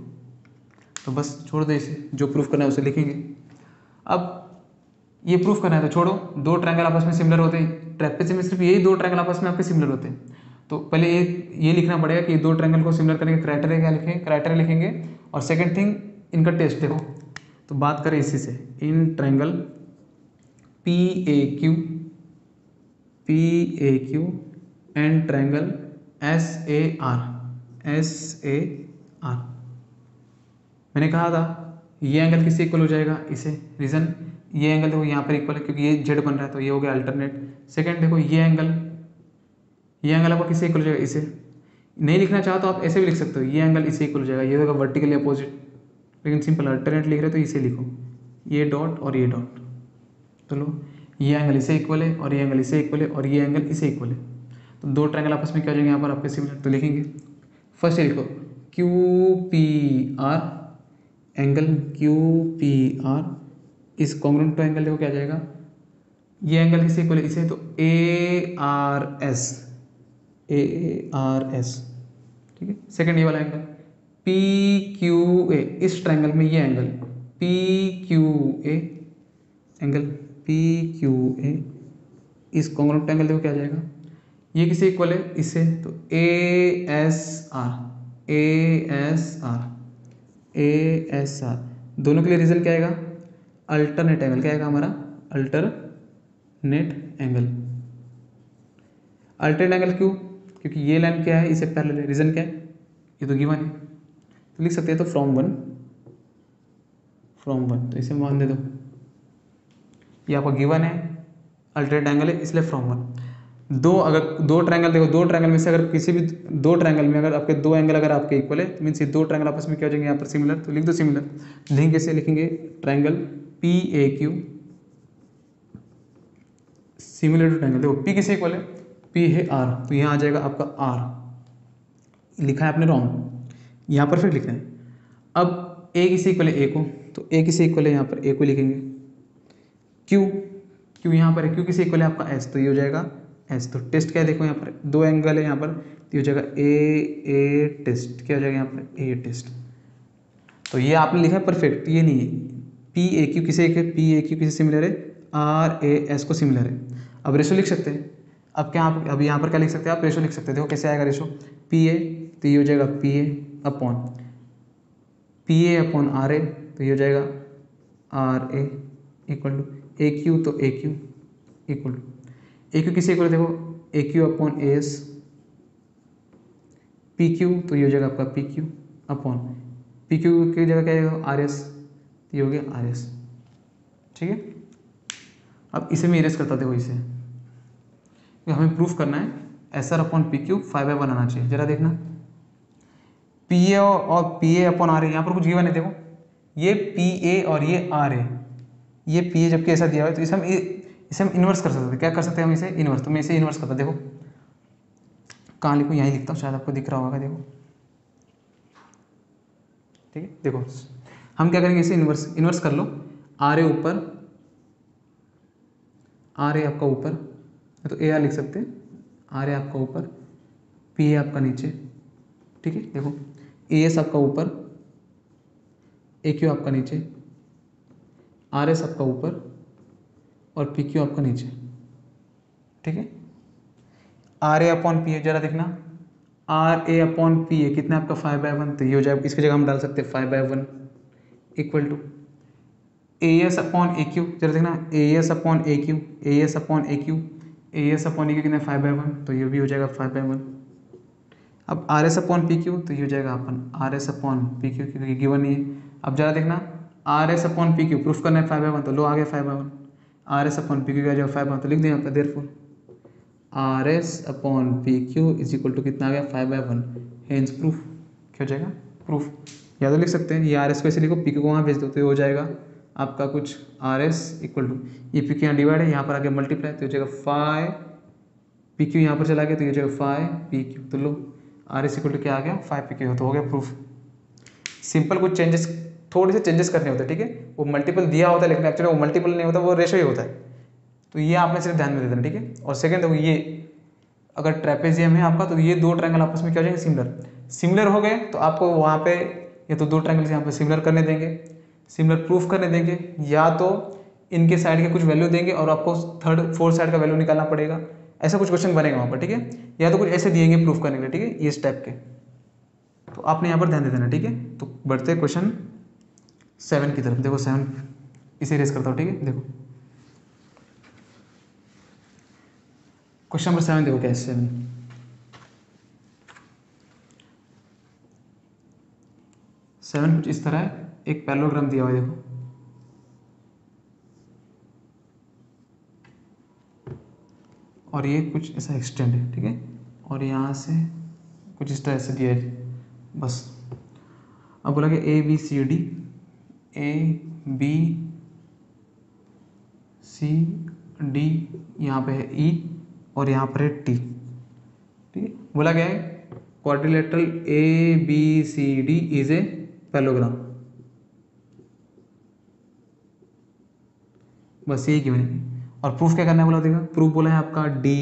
तो बस छोड़ दो इसे, जो प्रूफ करना है उसे लिखेंगे। अब ये प्रूफ करना है तो छोड़ो, दो ट्रायंगल आपस में सिमिलर होते हैं, ट्रेपेज में सिर्फ यही दो ट्रायंगल आपस में आपके सिमिलर होते हैं। तो पहले ये लिखना पड़ेगा कि दो ट्रायंगल को सिमिलर करने के क्राइटेरिया क्या लिखेंगे, क्राइटेरिया लिखेंगे, और सेकंड थिंग इनका टेस्ट देखो। तो बात करें इसी से, in triangle P A Q and triangle S A R, मैंने कहा था ये एंगल किससे इक्वल हो जाएगा, इसे, रीजन ये एंगल देखो यहाँ पर इक्वल है क्योंकि ये जेड बन रहा है तो ये हो गया अल्टरनेट। सेकंड देखो ये एंगल आपका किससे इक्वल हो जाएगा, इसे। नहीं लिखना चाहो तो आप ऐसे भी लिख सकते हो, ये एंगल इसे इक्वल हो जाएगा, ये होगा वर्टिकली अपोजिट, लेकिन सिंपल अल्टरनेट लिख रहे हो तो इसे लिखो, ये डॉट और ये डॉट, तो लो ये एंगल इसे इक्वल है और ये एंगल इसे इक्वल है और ये एंगल इसे इक्वल है, तो दो ट्रायंगल आपस में क्या हो जाएंगे यहाँ पर आपके सिमिलर। तो लिखेंगे फर्स्ट ये लिखो Q P R, angle Q P R इस कॉन्ग्रुएंट टू एंगल देखो क्या आ जाएगा, ये एंगल किससे इक्वल है, इसे, तो ए आर एस, ठीक है। सेकंड ये वाला एंगल पी क्यू ए, इस ट्रायंगल में ये angle P Q A, angle P Q A इस कॉन्ग्रुएंट एंगल देखो क्या आ जाएगा, ये किससे इक्वल है, इससे, तो ए एस आर, दोनों के लिए रीजन क्या आएगा, अल्टरनेट एंगल, क्या आएगा हमारा अल्टरनेट एंगल। अल्टरनेट एंगल क्यों, क्योंकि ये लाइन क्या है इसे पैरेलल है, रीजन क्या है, ये तो गिवन है, तो लिख सकते हैं तो फ्रॉम वन, तो इसे मान दे दो, ये आपका गिवन है अल्टरनेट एंगल है इसलिए फ्रॉम वन। अगर दो ट्रायंगल देखो, दो ट्रायंगल में से अगर किसी भी दो ट्रायंगल में अगर आपके दो एंगल अगर आपके इक्वल है तो मीन्स ये दो ट्रायंगल आपस में क्या हो जाएंगे यहाँ पर सिमिलर, तो लिख दो सिमिलर। लिखेंगे कैसे, लिखेंगे triangle P A Q similar to triangle, देखो पी किससे इक्वल है, पी है आर, तो यहाँ आ जाएगा आपका आर, लिखा है आपने रॉन्ग, यहाँ पर फिर लिखना है। अब ए किससे इक्वल है, ए को, तो ए किससे इक्वल है यहाँ पर ए को लिखेंगे, क्यू यहाँ पर है, क्यू किससे इक्वल है आपका एस, तो ये हो जाएगा एस। तो टेस्ट क्या है देखो, यहाँ पर दो एंगल है यहाँ पर, तो ये हो जाएगा ए टेस्ट, क्या हो जाएगा यहाँ पर ए टेस्ट। तो ये आपने लिखा है परफेक्ट, ये नहीं है, पी ए क्यू किसे सिमिलर है, आर ए एस को सिमिलर है। अब रेशो लिख सकते हैं, अब क्या आप अब यहाँ पर क्या लिख सकते हैं, आप रेशो लिख सकते हैं, देखो कैसे आएगा रेशो, पी ए तो ये हो जाएगा P A upon R A, तो ये हो जाएगा R A equal to A Q, तो A Q equal to A Q किसे इक्वल, देखो A Q upon A S, P Q तो ये हो जाएगा आपका P Q upon P Q की जगह क्या आएगा आर एस, ये हो गया आर एस, ठीक है। अब इसे मैं इरेज करता, देखो इसे, हमें प्रूफ करना है S R upon P Q 5/1 आना चाहिए। जरा देखना पी ए और पी ए अपॉन आर ए, यहाँ पर कुछ गिवन है, देखो ये पी ए और ये आर ए, ये पी ए जबकि ऐसा दिया हुआ है तो इसे हम इन्वर्स कर सकते हैं, क्या कर सकते हैं हम इसे इन्वर्स, तो मैं इसे इन्वर्स करता, देखो कहाँ लिखूँ, यहीं लिखता हूँ, शायद आपको दिख रहा होगा, देखो ठीक है। देखो हम क्या करेंगे, इसे इन्वर्स कर लो। आर ए ऊपर, आर ए आपका ऊपर, तो ए आर लिख सकते हैं, आर ए आपका ऊपर, पी ए आपका नीचे। ठीक है, देखो ए एस आपका ऊपर, ए क्यू आपका नीचे, आर एस आपका ऊपर और पी क्यू आपका नीचे। ठीक है, R A upon P A जरा देखना, R A upon P A कितना आपका 5/1, तो ये हो जाएगा, इसकी जगह हम डाल सकते हैं 5/1 equal to A S upon A Q, जरा देखना A S upon A Q, A S upon A Q, A S upon A Q कितना 5/1, तो ये भी हो जाएगा 5/1। अब R S upon P Q, तो ये हो जाएगा अपन R S upon P Q, क्योंकि गिवन नहीं है। अब जरा देखना R S upon P Q proof करना है 5/1, तो लो आ गया 5/1, R S upon P Q का जब 5/1 तो लिख दें यहाँ पर, therefore R S upon P Q is equal to कितना आ गया 5/1, हेंस प्रूफ। क्या हो जाएगा, प्रूफ। या तो लिख सकते हैं ये आर एस को ऐसे लिखो, पी क्यू को वहाँ भेज दो, तो ये हो जाएगा आपका कुछ आर एस इक्वल टू, ये पी क्यू यहाँ डिवाइड है, यहाँ पर आगे मल्टीप्लाई, तो हो जाएगा 5 पी क्यू, यहाँ पर चला गया तो ये हो जाएगा 5 पी क्यू, तो लो आर एस इक्वल टू क्या आ गया 5 पी क्यू, तो हो गया प्रूफ। सिंपल कुछ चेंजेस, थोड़े से चेंजेस करने होते हैं। ठीक है, वो मल्टीपल दिया होता है लेकिन एक्चुअली वो मल्टीपल नहीं होता, वो रेशो ही होता है, तो ये आपने सिर्फ ध्यान में दे देना। ठीक है, और सेकंड देखो ये अगर ट्रेपेजियम है आपका, तो ये दो ट्रायंगल आपस में क्या हो जाएंगे, सिमिलर हो गए, तो आपको वहाँ पे ये तो दो ट्रायंगल्स यहाँ पे सिमिलर करने देंगे, सिमिलर प्रूफ करने देंगे, या तो इनके साइड के कुछ वैल्यू देंगे और आपको थर्ड फोर्थ साइड का वैल्यू निकालना पड़ेगा, ऐसा कुछ क्वेश्चन बनेगा वहाँ पर। ठीक है, या तो कुछ ऐसे दिएंगे प्रूफ करने के लिए। ठीक है, ये स्टेप के, तो आपने यहाँ पर ध्यान दे देना। ठीक है, तो बढ़ते क्वेश्चन 7 की तरफ। देखो 7 इसे रेस करता हूँ। ठीक है, देखो क्वेश्चन नंबर 7 देखो क्या है। 7 कुछ इस तरह है, एक पैरेललोग्राम दिया हुआ है देखो, और ये कुछ ऐसा एक्सटेंड है। ठीक है, और यहाँ से कुछ इस तरह से दिया है बस। अब बोला कि A B C D, A B C D, यहाँ पे है ई और यहाँ पर है टी। ठीक है, बोला गया है quadrilateral A B C D is a parallelogram, बस यही गिवन है। और प्रूफ क्या करना है बोला, देखा प्रूफ बोला है आपका D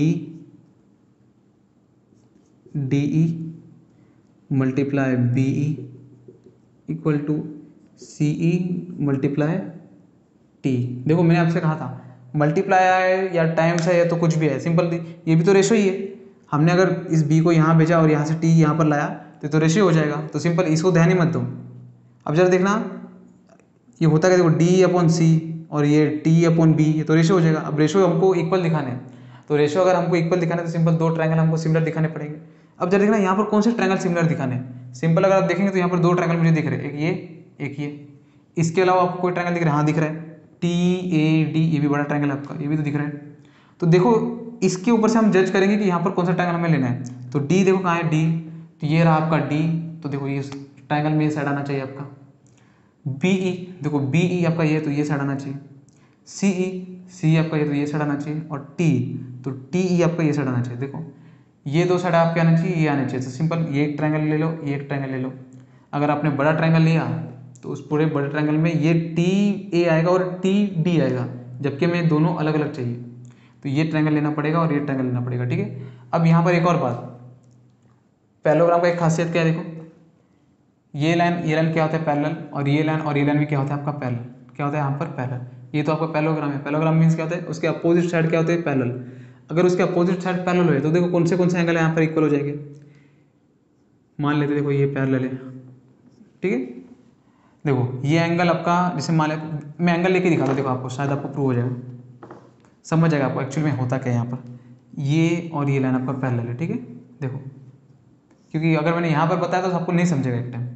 D E multiply B E equal to C E multiply T. देखो मैंने आपसे कहा था मल्टीप्लाई है या टाइम्स है या तो कुछ भी है, सिंपल ये भी तो रेशो ही है। हमने अगर इस बी को यहाँ भेजा और यहाँ से टी यहाँ पर लाया तो रेशो हो जाएगा, तो सिंपल इसको ध्यान ही मत दो। अब जरा देखना ये होता क्या, देखो डी अपॉन सी और ये टी अपॉन बी, ये तो रेशो हो जाएगा। अब रेशो हमको इक्वल दिखाने हैं, तो रेशो अगर हमको इक्वल दिखाने तो सिंपल दो ट्रायंगल हमको सिमिलर दिखाने पड़ेंगे। अब जरा देखना यहाँ पर कौन से ट्रायंगल सिमिलर दिखाने हैं, सिंपल अगर आप देखेंगे तो यहाँ पर दो ट्रायंगल मुझे दिख रहे हैं, एक ये, इसके अलावा आपको कोई ट्रायंगल दिख रहा है, हाँ दिख रहा है टी ए डी, ये भी बड़ा ट्रायंगल आपका, ये भी तो दिख रहा है। तो देखो इसके ऊपर से हम जज करेंगे कि यहाँ पर कौन सा ट्रायंगल हमें लेना है। तो डी देखो कहाँ है, डी तो ये रहा आपका डी, तो देखो ये ट्रायंगल में ये साइड आना चाहिए आपका। बी ई देखो बी ई आपका ये, तो ये साइड आना चाहिए। सी आपका ये, तो ये साइड आना चाहिए। और टी, तो टी ई आपका ये साइड आना चाहिए। देखो ये दो साइड आपके आना चाहिए, ये आने चाहिए। तो सिंपल ये एक ट्रायंगल ले लो, ये एक ट्रायंगल ले लो। अगर आपने बड़ा ट्रायंगल लिया तो उस पूरे बड़े ट्रायंगल में ये टी ए आएगा और टी डी आएगा, जबकि हमें दोनों अलग अलग चाहिए, तो ये ट्रायंगल लेना पड़ेगा और ये ट्रायंगल लेना पड़ेगा। ठीक है, अब यहाँ पर एक और बात, पैरेललोग्राम का एक खासियत क्या है, देखो ये लाइन क्या होता है पैरेलल, और ये लाइन भी क्या होता है आपका पैरेलल। क्या होता है यहाँ पर पैरेलल, ये तो आपका पैरेललोग्राम है। पैरेललोग्राम मीन्स क्या होता है, उसके अपोजिट साइड क्या होते हैं पैरेलल। अगर उसके अपोजिट साइड पैरेलल हुए तो देखो कौन से एंगल यहाँ पर इक्वल हो जाएंगे। मान लेते देखो ये पैरेलल है, ठीक है। देखो ये एंगल आपका, जैसे मान ले मैं एंगल लेके दिखाता हूँ, देखो आपको शायद आपको प्रूव हो जाएगा, समझ जाएगा आपको एक्चुअली में होता क्या है यहाँ पर। ये और ये लाइन आपका पैरेलल है, ठीक है। देखो क्योंकि अगर मैंने यहाँ पर बताया तो आपको नहीं समझेगा एक टाइम,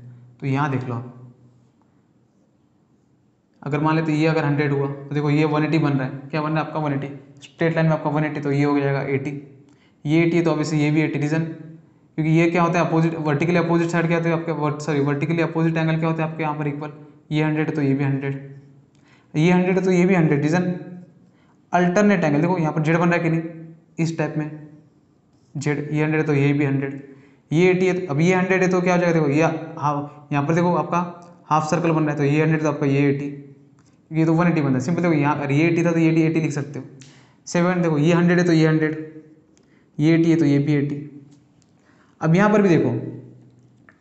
तो यहाँ देख लो आप। अगर मान लेते ये अगर 100 हुआ तो देखो ये 180 बन रहा है। क्या बन रहा है आपका 180, स्ट्रेट लाइन में आपका 180, तो ये हो जाएगा 80। ये 80 है तो ऑब्वियसली ये भी 80, रीजन क्योंकि ये क्या होता है अपोजिट, वर्टिकली अपोजिट साइड क्या होते हैं आपके, वर्टिकली अपोजिट एंगल क्या होते हैं आपके यहाँ पर इक्वल। ये 100 है तो ये भी 100, ये 100 है तो ये भी 100, रीजन अल्टरनेट एंगल। देखो यहाँ पर जेड बन रहा है कि नहीं, इस टाइप में जेड, ये 100 है तो ये भी 100, ये 80 है, अब ये 100 है तो क्या हो जाएगा, देखो ये हाँ यहाँ पर देखो आपका हाफ सर्कल बन रहा है तो ये 100 तो आपका ये 80, ये तो 180 बनता है सिंपल। देखो यहाँ अगर ये 80 था तो ये 80 लिख सकते हो। 7 देखो ये 100 है तो ये 100, ये 80 है तो ये भी 80। अब यहाँ पर भी देखो,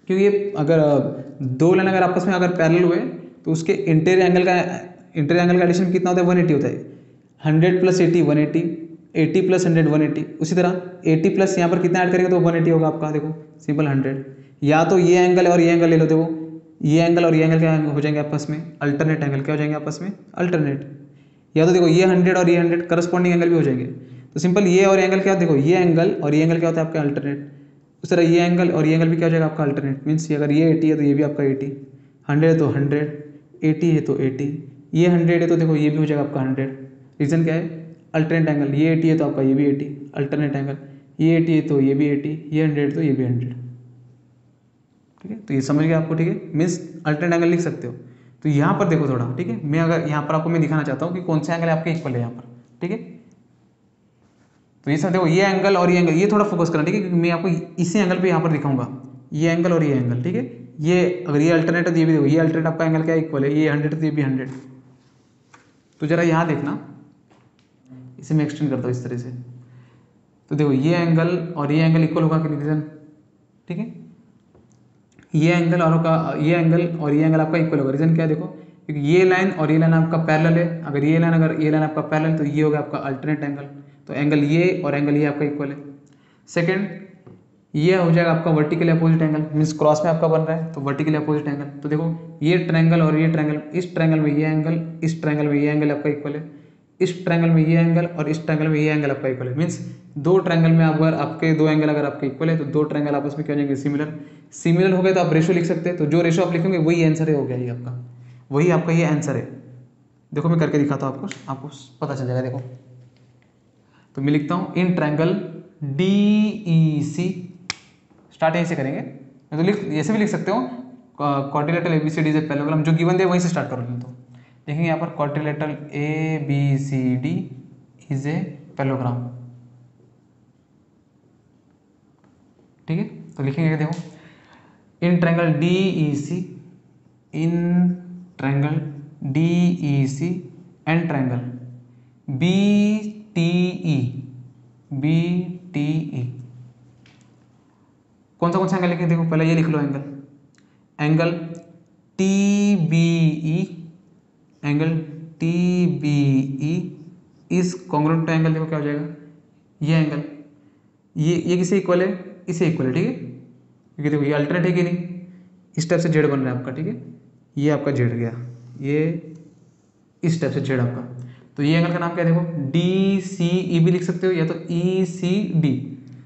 क्योंकि ये अगर दो लाइन अगर आपस में अगर पैरेलल हुए तो उसके इंटीरियर एंगल का एडिशन कितना होता है, 180 होता है। 100 प्लस 80 180, 80 प्लस 100 180। उसी तरह 80 प्लस यहाँ पर कितना ऐड करेंगे तो 180 होगा आपका। देखो सिंपल 100, या तो ये एंगल और ये एंगल ले लो। देखो ये एंगल और ये एंगल क्या हो जाएंगे आपस में, अल्टरनेट एंगल। क्या हो जाएंगे आपस में, अल्टरनेट। या तो देखो ये 100 और ये 100 करस्पॉन्डिंग एंगल भी हो जाएंगे। तो सिंपल ये और एंगल क्या, देखो ये एंगल और ये एंगल क्या होता है आपका अल्टरनेट। उस तरह ये एंगल और ये एंगल भी क्या हो जाएगा आपका अल्टरनेट। मीन्स अगर ये 80 है तो ये भी आपका 80, 100 है तो 100, 80 है तो 80, ये 100 है तो देखो ये भी हो जाएगा आपका 100। रीज़न क्या है, अल्टरनेट एंगल। ये 80 है तो आपका ये भी 80, अल्टरनेट एंगल। ये 80 है तो ये भी 80, ये 100 है तो ये भी 100। ठीक है, तो ये समझ गए आपको। ठीक है, मीन्स अल्टरनेट एंगल लिख सकते हो। तो यहाँ पर देखो थोड़ा, ठीक है, मैं अगर यहाँ पर आपको मैं दिखाना चाहता हूँ कि कौन सा एंगल आपके इक्वल है यहाँ पर। ठीक है, तो ये सब देखो ये एंगल और ये एंगल, ये थोड़ा फोकस करना। ठीक है, क्योंकि मैं आपको इसी एंगल पे यहाँ पर दिखाऊंगा, ये एंगल और ये एंगल। ठीक है, ये अगर ये अल्टरनेट है तो ये भी देखो, ये अल्टरनेट आपका एंगल क्या इक्वल है, ये 100 तो ये भी 100। तो जरा यहाँ देखना, इसे मैं एक्सटेंड करता हूँ इस तरह से। तो देखो ये एंगल और ये एंगल इक्वल होगा कि नहीं, रीजन। ठीक है, ये एंगल और ये एंगल आपका इक्वल होगा। रीजन क्या है, देखो क्योंकि ये लाइन और ये लाइन आपका पैरेलल है। अगर ये लाइन आपका पैरेलल तो ये होगा आपका अल्टरनेट एंगल। तो एंगल ये और एंगल ये आपका इक्वल है। सेकंड, ये हो जाएगा आपका vertical opposite angle, means cross में आपका बन रहा है तो वर्टिकल अपोजिट एंगल। तो देखो ये ट्रायंगल और ये ट्रायंगल, इस ट्रायंगल में ये एंगल, इस ट्रायंगल में ये एंगल आपका इक्वल है। इस ट्रायंगल में ये एंगल और इस ट्रायंगल में ये एंगल आपका इक्वल है। मीन्स दो ट्रायंगल में अगर आपके दो एंगल अगर आपके इक्वल है तो दो ट्रायंगल आपस में क्या हो जाएंगे, सिमिलर हो गए तो आप रेशो लिख सकते हैं। तो जो रेशो आप लिखेंगे वही आंसर है, हो गया ये आपका, वही आपका ये आंसर है। देखो मैं करके दिखाता हूँ आपको पता चल जाएगा। देखो तो मैं लिखता हूँ इन ट्रायंगल DEC, स्टार्ट यहीं से करेंगे। मैं तो ऐसे भी लिख सकते हो, quadrilateral ABCD is a parallelogram, जो गिवन दे वहीं से स्टार्ट करो। तो देखेंगे यहाँ पर quadrilateral ABCD is a parallelogram. ठीक है, तो लिखेंगे देखो इन triangle DEC, in triangle DEC and triangle BTE। कौन सा एंगल लिखेंगे, देखो पहले ये लिख लो angle TBE, angle TBE is congruent to angle. देखो क्या हो जाएगा, ये एंगल ये किसे इक्वल है, इसे इक्वल है। ठीक है, क्योंकि देखो ये अल्टरनेट है कि नहीं, इस टाइप से जेड बन रहा है आपका। ठीक है, ये आपका जेड गया, ये इस टाइप से जेड आपका। तो ये एंगल का नाम क्या है, देखो DCE भी लिख सकते हो या तो ECD।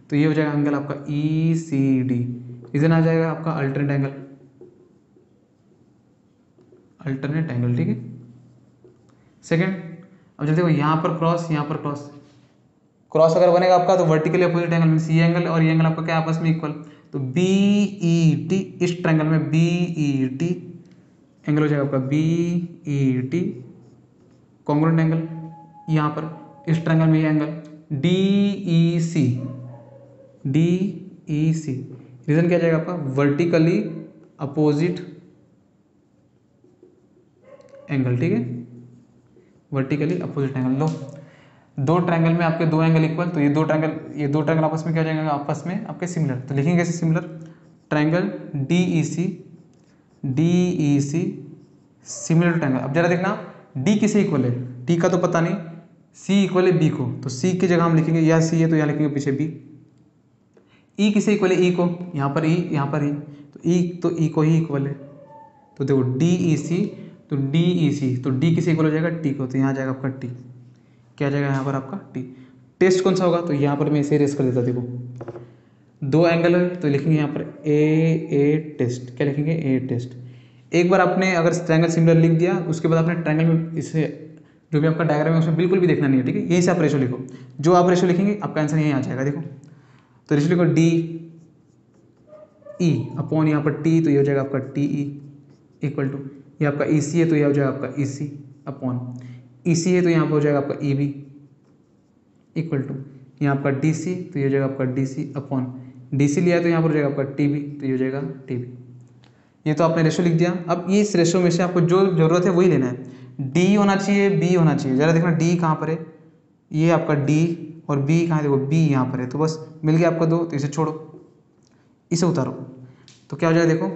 तो ये हो जाएगा एंगल आपका ECD। रीजन आ जाएगा आपका अल्टरनेट एंगल। ठीक है, सेकंड, अब जब देखो यहाँ पर क्रॉस अगर बनेगा आपका तो वर्टिकली अपोजिट एंगल, मीन्स ये एंगल और ये एंगल आपका क्या आपस में इक्वल। तो BET, इस ट्रायंगल में BET एंगल हो जाएगा आपका BET कॉन्ग्रुएंट एंगल। यहाँ पर इस ट्रायंगल में ये एंगल DEC, रीजन क्या जाएगा आपका, वर्टिकली अपोजिट एंगल। ठीक है, वर्टिकली अपोजिट एंगल। लो दो ट्रायंगल में आपके दो एंगल इक्वल, तो ये दो ट्रायंगल आपस में क्या हो जाएगा, आपस में आपके सिमिलर। तो लिखेंगे कैसे similar, triangle DEC similar to triangle. अब जरा देखना D किसे इक्वल है, D का तो पता नहीं, C इक्वल है B को, तो C की जगह हम लिखेंगे, या C है तो यहाँ लिखेंगे पीछे B। E किसे इक्वल है, E को, यहाँ पर E, यहाँ पर E, तो E को ही इक्वल है। तो देखो DEC, तो D किसे इक्वल हो जाएगा, T को, तो यहाँ जाएगा आपका T। क्या जाएगा यहाँ पर आपका T। टेस्ट कौन सा होगा, तो यहाँ पर मैं इसे रेस कर देता। देखो दो एंगल है तो लिखेंगे यहाँ पर A टेस्ट। क्या लिखेंगे, A टेस्ट। एक बार आपने अगर ट्रायंगल सिमिलर लिख दिया, उसके बाद आपने ट्रायंगल में इसे जो भी आपका डायग्राम है उसमें बिल्कुल भी देखना नहीं है। ठीक है, यहीं से आप रेशो लिखो, जो आप रेशो लिखेंगे आपका आंसर यहीं आ जाएगा। देखो तो रेशो लिखो DE अपॉन यहाँ पर T, तो ये हो जाएगा आपका TE इक्वल टू, ये आपका EC है तो यह हो जाएगा आपका EC अपॉन EC है तो यहाँ पर हो जाएगा आपका EB इक्वल टू, यहाँ आपका DC तो ये हो जाएगा आपका DC अपॉन DC लिया तो यहाँ पर हो जाएगा आपका TB, तो ये हो जाएगा TB। ये तो आपने रेशो लिख दिया। अब ये इस रेशो में से आपको जो जरूरत है वही लेना है। डी होना चाहिए, बी होना चाहिए। जरा देखना डी कहाँ पर है, ये आपका डी, और बी कहाँ है, देखो बी यहाँ पर है। तो बस मिल गया आपको 2, तो इसे छोड़ो, इसे उतारो, तो क्या हो जाएगा देखो।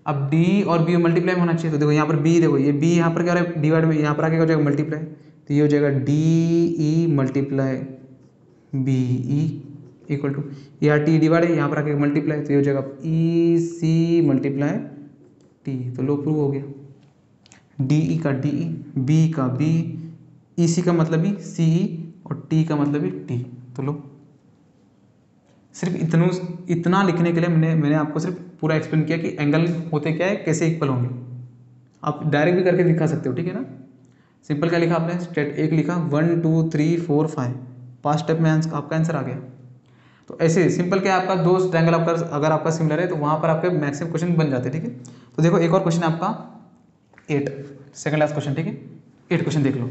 अब डी और बी मल्टीप्लाई होना चाहिए, तो देखो यहाँ पर बी, देखो ये बी यहाँ पर क्या हो रहा है डिवाइड में, यहाँ पर आके क्या हो जाएगा मल्टीप्लाई। तो ये हो जाएगा D E multiply B E equal to, यहाँ टी डिवाइड है, यहाँ पर आके मल्टीप्लाई, तो ये हो जाएगा ई सी मल्टीप्लाई टी। तो लो प्रूव हो गया। डी ई का डी ई, बी का बी, ई सी का मतलब ही सी ई, और टी का मतलब ही टी। तो लो, सिर्फ इतना लिखने के लिए मैंने आपको सिर्फ पूरा एक्सप्लेन किया कि एंगल होते क्या है, कैसे इक्वल होंगे। आप डायरेक्ट भी करके दिखा सकते हो, ठीक है ना। सिंपल क्या लिखा आपने, स्टेप 1 लिखा 1 2 3 4 5, 5 स्टेप में आपका आंसर आ गया। तो ऐसे सिंपल क्या है, आपका 2 ट्रायंगल आपका अगर आपका सिमिलर है तो वहाँ पर आपके मैक्सिमम क्वेश्चन बन जाते हैं, ठीक है। तो देखो एक और क्वेश्चन आपका 8, सेकंड लास्ट क्वेश्चन, ठीक है। 8 क्वेश्चन देख लो,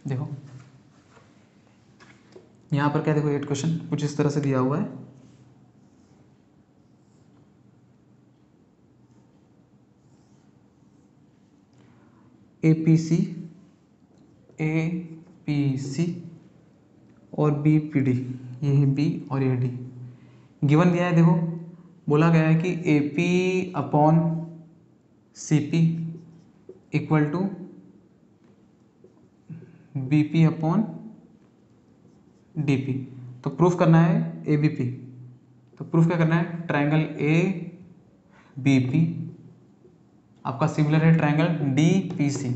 देखो यहाँ पर क्या, देखो 8 क्वेश्चन कुछ इस तरह से दिया हुआ है। APC, APC और BPD, ये है B और ये D गिवन दिया है। देखो बोला गया है कि AP upon CP equal to BP upon DP। तो प्रूफ करना है ABP। तो प्रूफ क्या करना है, ट्रायंगल ABP आपका सिमिलर है ट्रायंगल DPC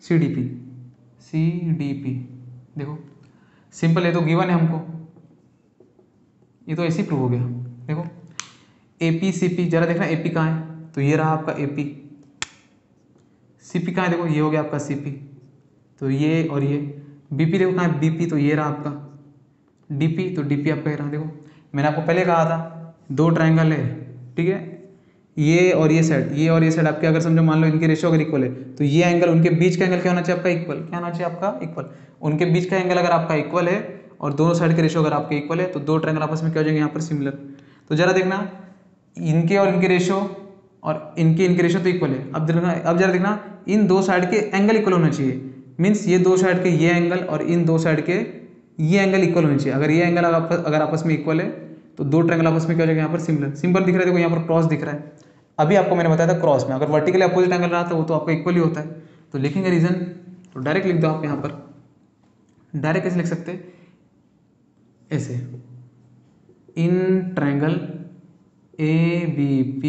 CDP CDP। देखो सिंपल है, तो गिवन है हमको, ये तो ऐसे ही प्रूव हो गया। देखो APCP, जरा देखना AP कहाँ है, तो ये रहा आपका AP। CP कहाँ है, देखो ये हो गया आपका CP, तो ये और ये। BP देखो कहाँ है BP, तो ये रहा आपका DP, तो DP आपका ये रहा। देखो मैंने आपको पहले कहा था 2 ट्रायंगल है, ठीक है, ये और ये साइड, ये और ये साइड आपके अगर समझो मान लो इनके रेशियो अगर इक्वल है, तो ये एंगल उनके बीच का एंगल क्या होना चाहिए आपका इक्वल, क्या होना चाहिए आपका इक्वल। उनके बीच का एंगल अगर आपका इक्वल है और दोनों साइड के रेशियो अगर आपके इक्वल है, तो 2 ट्रायंगल आपस में क्या हो जाएंगे यहाँ पर सिमिलर। तो जरा देखना इनके और इनके रेशियो और इनके रेशियो तो इक्वल है। अब जरा देखना इन 2 साइड के एंगल इक्वल होना चाहिए, मीन्स ये 2 साइड के ये एंगल और इन 2 साइड के ये एंगल इक्वल होने चाहिए। अगर ये एंगल अगर आपस में इक्वल है तो 2 ट्रायंगल आपस में क्या हो जाएगा यहाँ पर सिमिलर। सिंपल दिख रहा है, देखो यहाँ पर क्रॉस दिख रहा है। अभी आपको मैंने बताया था क्रॉस में अगर वर्टिकली अपोजिट एंगल रहा तो वो तो आपका इक्वल ही होता है। तो लिखेंगे रीजन, तो डायरेक्ट लिख दो आप यहाँ पर। डायरेक्ट कैसे लिख सकते हैं, ऐसे, in triangle ABP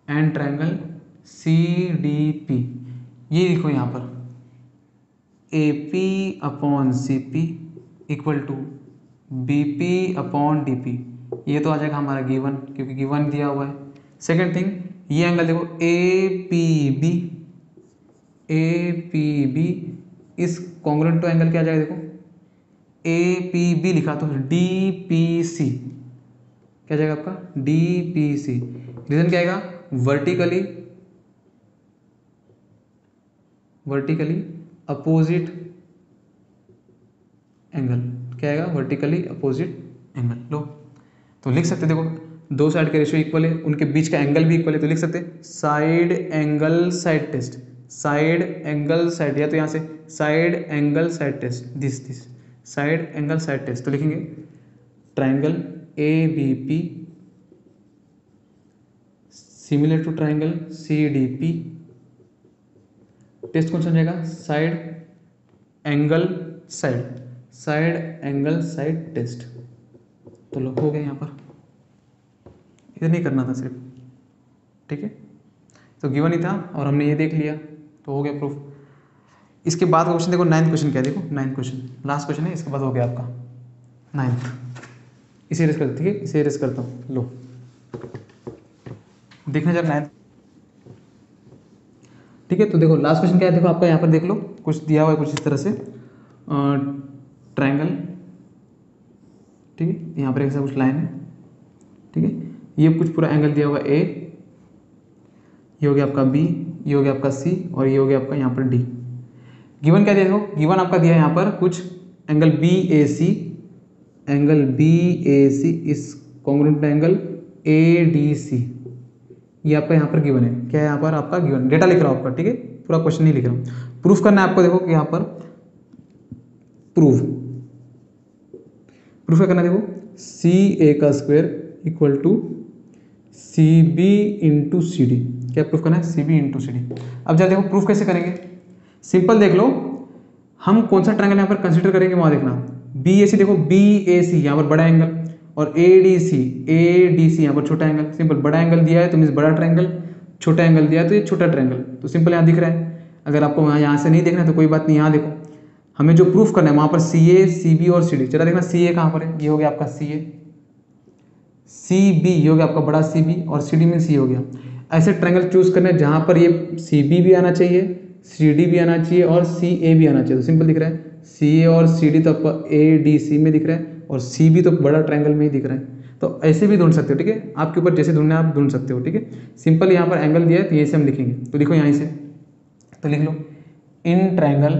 and triangle CDP। ये लिखो यहाँ पर AP upon CP equal to BP upon DP। ये तो आ जाएगा हमारा गिवन, क्योंकि गिवन दिया हुआ है। सेकेंड थिंग, ये एंगल देखो APB इस कॉन्ग्रुएंट टू एंगल क्या आ जाएगा, देखो APB लिखा तो DPC क्या जाएगा आपका DPC। रीजन क्या आएगा, वर्टिकली अपोजिट एंगल, क्या आएगा वर्टिकली अपोजिट एंगल। लो तो लिख सकते, देखो 2 साइड के रेशियो इक्वल है, उनके बीच का एंगल भी इक्वल है, तो लिख सकते side angle side test, side angle side, या तो यहाँ से side angle side test, this side angle side test. तो लिखेंगे triangle ABP similar to triangle CDP। Test कौन सा जाएगा, साइड एंगल साइड टेस्ट। तो लो हो गया यहाँ पर, इधर नहीं करना था सिर्फ, ठीक है। तो गिवन ही था और हमने ये देख लिया, तो हो गया प्रूफ। इसके बाद का क्वेश्चन देखो, 9th क्वेश्चन क्या है, देखो 9th क्वेश्चन लास्ट क्वेश्चन है, इसके बाद हो गया आपका 9th। इसे रेस करते, ठीक है, इसे रेस करता हूँ। लो देखना जरा 9th, ठीक है। तो देखो लास्ट क्वेश्चन क्या है, देखो आपका यहाँ पर देख लो, कुछ दिया हुआ है कुछ इस तरह से ट्रायंगल, ठीक है, यहाँ पर ऐसा कुछ लाइन है, ठीक है। ये कुछ पूरा एंगल दिया हुआ A, ये हो गया आपका B, ये हो गया आपका C और ये हो गया आपका यहाँ पर D। गिवन क्या दिया, देखो गिवन आपका दिया है यहाँ पर कुछ एंगल BAC इस कॉन्ग्रुएंट एंगल ADC, ये आपका यहाँ पर गिवन है। क्या है यहाँ पर आपका गिवन, डेटा लिख रहा हूँ आपका, ठीक है, पूरा क्वेश्चन नहीं लिख रहा हूँ। प्रूफ करना है आपको, देखो कि यहाँ पर प्रूफ क्या करना है, देखो CA का square equal to CB into CD, क्या प्रूफ करना है, CB इंटू CD। अब जरा देखो प्रूफ कैसे करेंगे, सिंपल देख लो, हम कौन सा ट्रायंगल यहाँ पर कंसिडर करेंगे वहाँ देखना। BAC देखो, BAC यहाँ पर बड़ा एंगल, और ADC यहाँ पर छोटा एंगल। सिंपल, बड़ा एंगल दिया है तो मीन्स बड़ा ट्रायंगल, छोटा एंगल दिया है तो ये छोटा ट्रायंगल। तो सिंपल यहाँ दिख रहा है। अगर आपको यहाँ से नहीं देखना है तो कोई बात नहीं, यहाँ देखो, हमें जो प्रूफ करना है वहाँ पर CA, CB और CD। चला देखना CA कहाँ पर है, ये हो गया आपका CA, CB ये हो गया आपका बड़ा CB, और CD मीन्स ये हो गया। ऐसे ट्रायंगल चूज करना है जहाँ पर ये CB भी आना चाहिए, CD भी आना चाहिए और CA भी आना चाहिए। तो सिंपल दिख रहा है, CA और CD तो आपका ADC में दिख रहा है, और CB तो बड़ा ट्रायंगल में ही दिख रहा है। तो ऐसे भी ढूंढ सकते हो, ठीक है, आपके ऊपर जैसे ढूंढना है आप ढूंढ सकते हो, ठीक है। सिंपल यहाँ पर एंगल दिया है तो ये से हम लिखेंगे, तो लिखो यहाँ से, तो लिख लो in triangle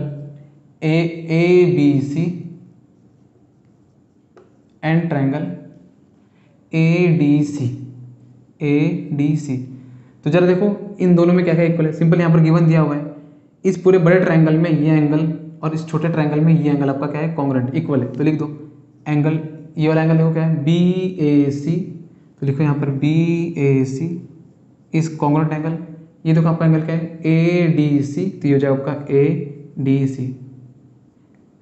ABC and triangle ADC। तो जरा देखो इन दोनों में क्या क्या इक्वल है। सिंपल यहाँ पर गिवन दिया हुआ है, इस पूरे बड़े ट्रायंगल में ये एंगल और इस छोटे ट्रायंगल में ये एंगल आपका क्या है, कॉन्ग्रुएंट, इक्वल है। तो लिख दो एंगल, ये वाला एंगल देखो क्या है, BAC, तो लिखो यहाँ पर BAC इस कॉन्ग्रुएंट एंगल। ये देखो आपका एंगल क्या है, ADC, तो ये हो जाएगा आपका ADC।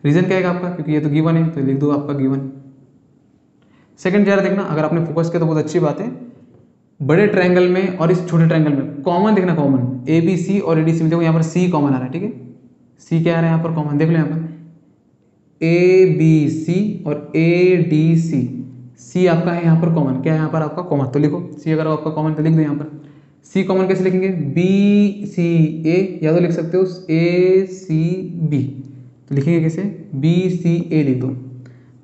रीजन क्या है आपका, क्योंकि ये तो गिवन है, तो लिख दो आपका गिवन। सेकंड जरा देखना, अगर आपने फोकस किया तो बहुत अच्छी बात है, बड़े ट्रायंगल में और इस छोटे ट्रायंगल में कॉमन देखना, कॉमन ABC और ADC में देखो यहाँ पर C कॉमन आ रहा है, ठीक है, C क्या आ रहा है यहाँ पर कॉमन, देख लो यहाँ पर ABC और ADC, C आपका है यहाँ पर कॉमन, क्या है यहाँ पर आपका कॉमन, तो लिखो C अगर आपका कॉमन तो लिख दो यहाँ पर। C कॉमन कैसे लिखेंगे, BCA, या तो लिख सकते हो ACB, तो लिखेंगे कैसे, BCA लिख दो।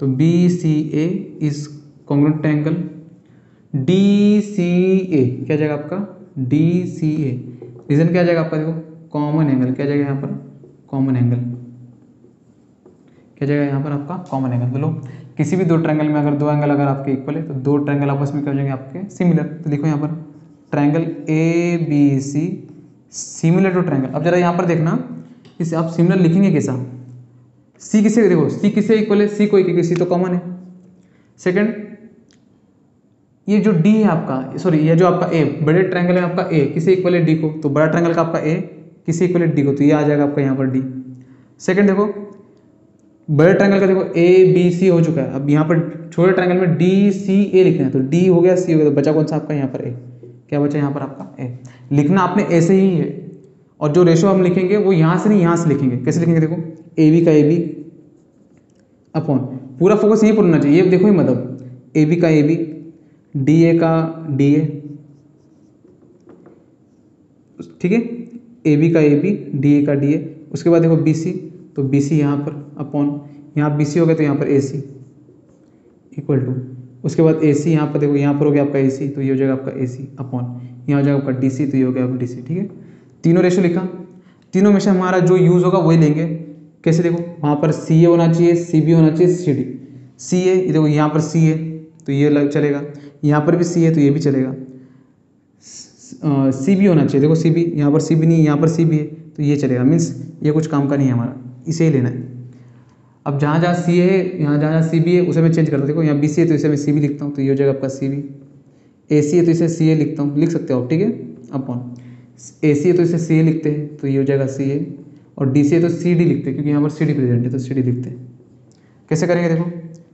तो BCA is congruent angle DCA, क्या जाएगा आपका DCA। रीजन क्या जाएगा आपका, देखो कॉमन एंगल, क्या जाएगा यहाँ पर कॉमन एंगल, क्या जाएगा यहाँ पर आपका कॉमन एंगल। तो लो किसी भी दो ट्रायंगल में अगर दो एंगल अगर आपके इक्वल है तो दो ट्रायंगल आपस में क्या हो जाएंगे आपके सिमिलर। तो लिखो यहाँ पर triangle ABC similar to triangle. अब जरा यहाँ पर देखना, इसे आप सिमिलर लिखेंगे कैसा, C किसे, देखो C किसे इक्वल है, C को, क्योंकि C तो कॉमन है। सेकंड, ये जो D है आपका, सॉरी ये जो आपका A, बड़े ट्रायंगल में आपका A किसे इक्वल है, D को, तो बड़ा ट्रायंगल का आपका A किसे इक्वल है, D को, तो ये आ जाएगा आपका यहाँ पर D। सेकंड देखो, बड़े ट्रायंगल का देखो ABC हो चुका है, अब यहाँ पर छोटे ट्रायंगल में DCA लिखना है, तो D हो गया, C हो गया, तो बचा कौन सा आपका यहाँ पर A, क्या बचा यहाँ पर आपका A। लिखना आपने ऐसे ही है, और जो रेशो हम लिखेंगे वो यहाँ से नहीं यहाँ से लिखेंगे। कैसे लिखेंगे, देखो AB का AB अपॉन, पूरा फोकस यहीं पर होना चाहिए, ये देखो ही मतलब AB का AB, DA का DA, ठीक है, AB का AB, DA का DA। उसके बाद देखो BC, तो BC यहाँ पर अपॉन, यहाँ BC हो गया तो यहाँ पर AC इक्वल टू, उसके बाद AC यहाँ पर देखो, यहाँ पर हो गया आपका AC, तो ये हो जाएगा आपका AC अपॉन, यहाँ हो जाएगा आपका DC, तो ये हो गया आपका DC, ठीक है। तीनों रेशो लिखा, तीनों में से हमारा जो यूज़ होगा वही लेंगे। कैसे, देखो वहाँ पर CA होना चाहिए, CB होना चाहिए, CD। CA देखो यहाँ पर C है तो ये चलेगा, यहाँ पर भी C है तो ये भी चलेगा। CB होना चाहिए, देखो CB, यहाँ पर CB नहीं, यहाँ पर CB है तो ये चलेगा, मीन्स ये कुछ काम का नहीं है हमारा, इसे ही लेना है। अब जहाँ जहाँ CA है, यहाँ जहाँ जहाँ CB है उसे मैं चेंज करता हूँ। देखो यहाँ BC है तो इसे मैं CB लिखता हूँ, तो ये हो जाएगा आपका CB। AC है तो इसे CA लिखता हूँ, लिख सकते हो आप, ठीक है, अपॉन AC है तो इसे CA लिखते हैं, तो ये हो जाएगा CA, और DC है तो CD लिखते हैं क्योंकि यहाँ पर CD प्रेजेंट है तो CD लिखते हैं। कैसे करेंगे, देखो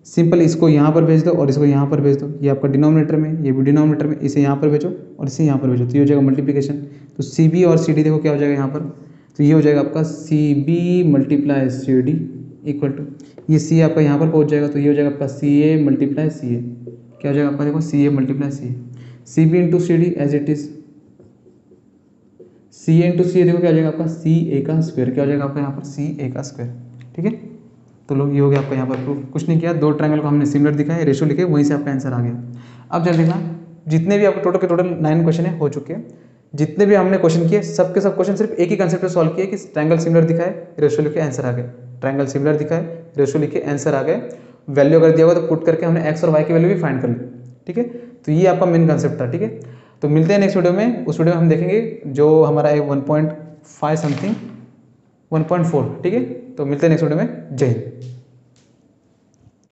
सिंपल, इसको यहाँ पर भेज दो और इसको यहाँ पर भेज दो, ये आपका डिनोमिनेटर में, ये भी डिनोमिनेटर में, इसे यहाँ पर भेजो और इसे यहाँ पर भेजो, तो ये हो जाएगा मल्टीप्लिकेशन। तो CB और CD देखो क्या हो जाएगा यहाँ पर, तो ये हो जाएगा आपका CB multiply CD equal to, ये C आपका यहाँ पर पहुँच जाएगा, तो ये हो जाएगा आपका CA मल्टीप्लाई CA, क्या हो जाएगा आपका, देखो CA multiply CA, CB into CD as it is, CA into CA देखो क्या हो जाएगा आपका CA का स्क्वायर, क्या हो जाएगा आपका यहाँ पर CA का स्क्वायर, ठीक है। तो लोग ये हो गया आपका यहाँ पर प्रूफ, कुछ नहीं किया, दो ट्रायंगल को हमने सिमिलर दिखाया, रेशो लिखे, वहीं से आपका आंसर आ गया। अब जब देखना, जितने भी आपको टोटल के टोटल 9 क्वेश्चन है हो चुके हैं, जितने भी हमने क्वेश्चन किए सब के सब क्वेश्चन सिर्फ एक ही कंसेप्ट पे सॉल्व किए कि ट्रायंगल सिमिलर दिखाए, रेशो लिखे, आंसर आ गए। ट्रायंगल सिमिलर दिखाए, रेशो लिखे, आंसर आ गए। वैल्यू अगर दिया हुआ तो पुट करके हमने एक्स और वाई की वैल्यू भी फाइंड कर ली। ठीक है। तो ये आपका मेन कंसेप्ट था, ठीक है। तो मिलते हैं नेक्स्ट वीडियो में। उस वीडियो में हम देखेंगे जो हमारा है 1.5 समथिंग 1.4, ठीक है। तो मिलते हैं नेक्स्ट वीडियो में। जय हिंद।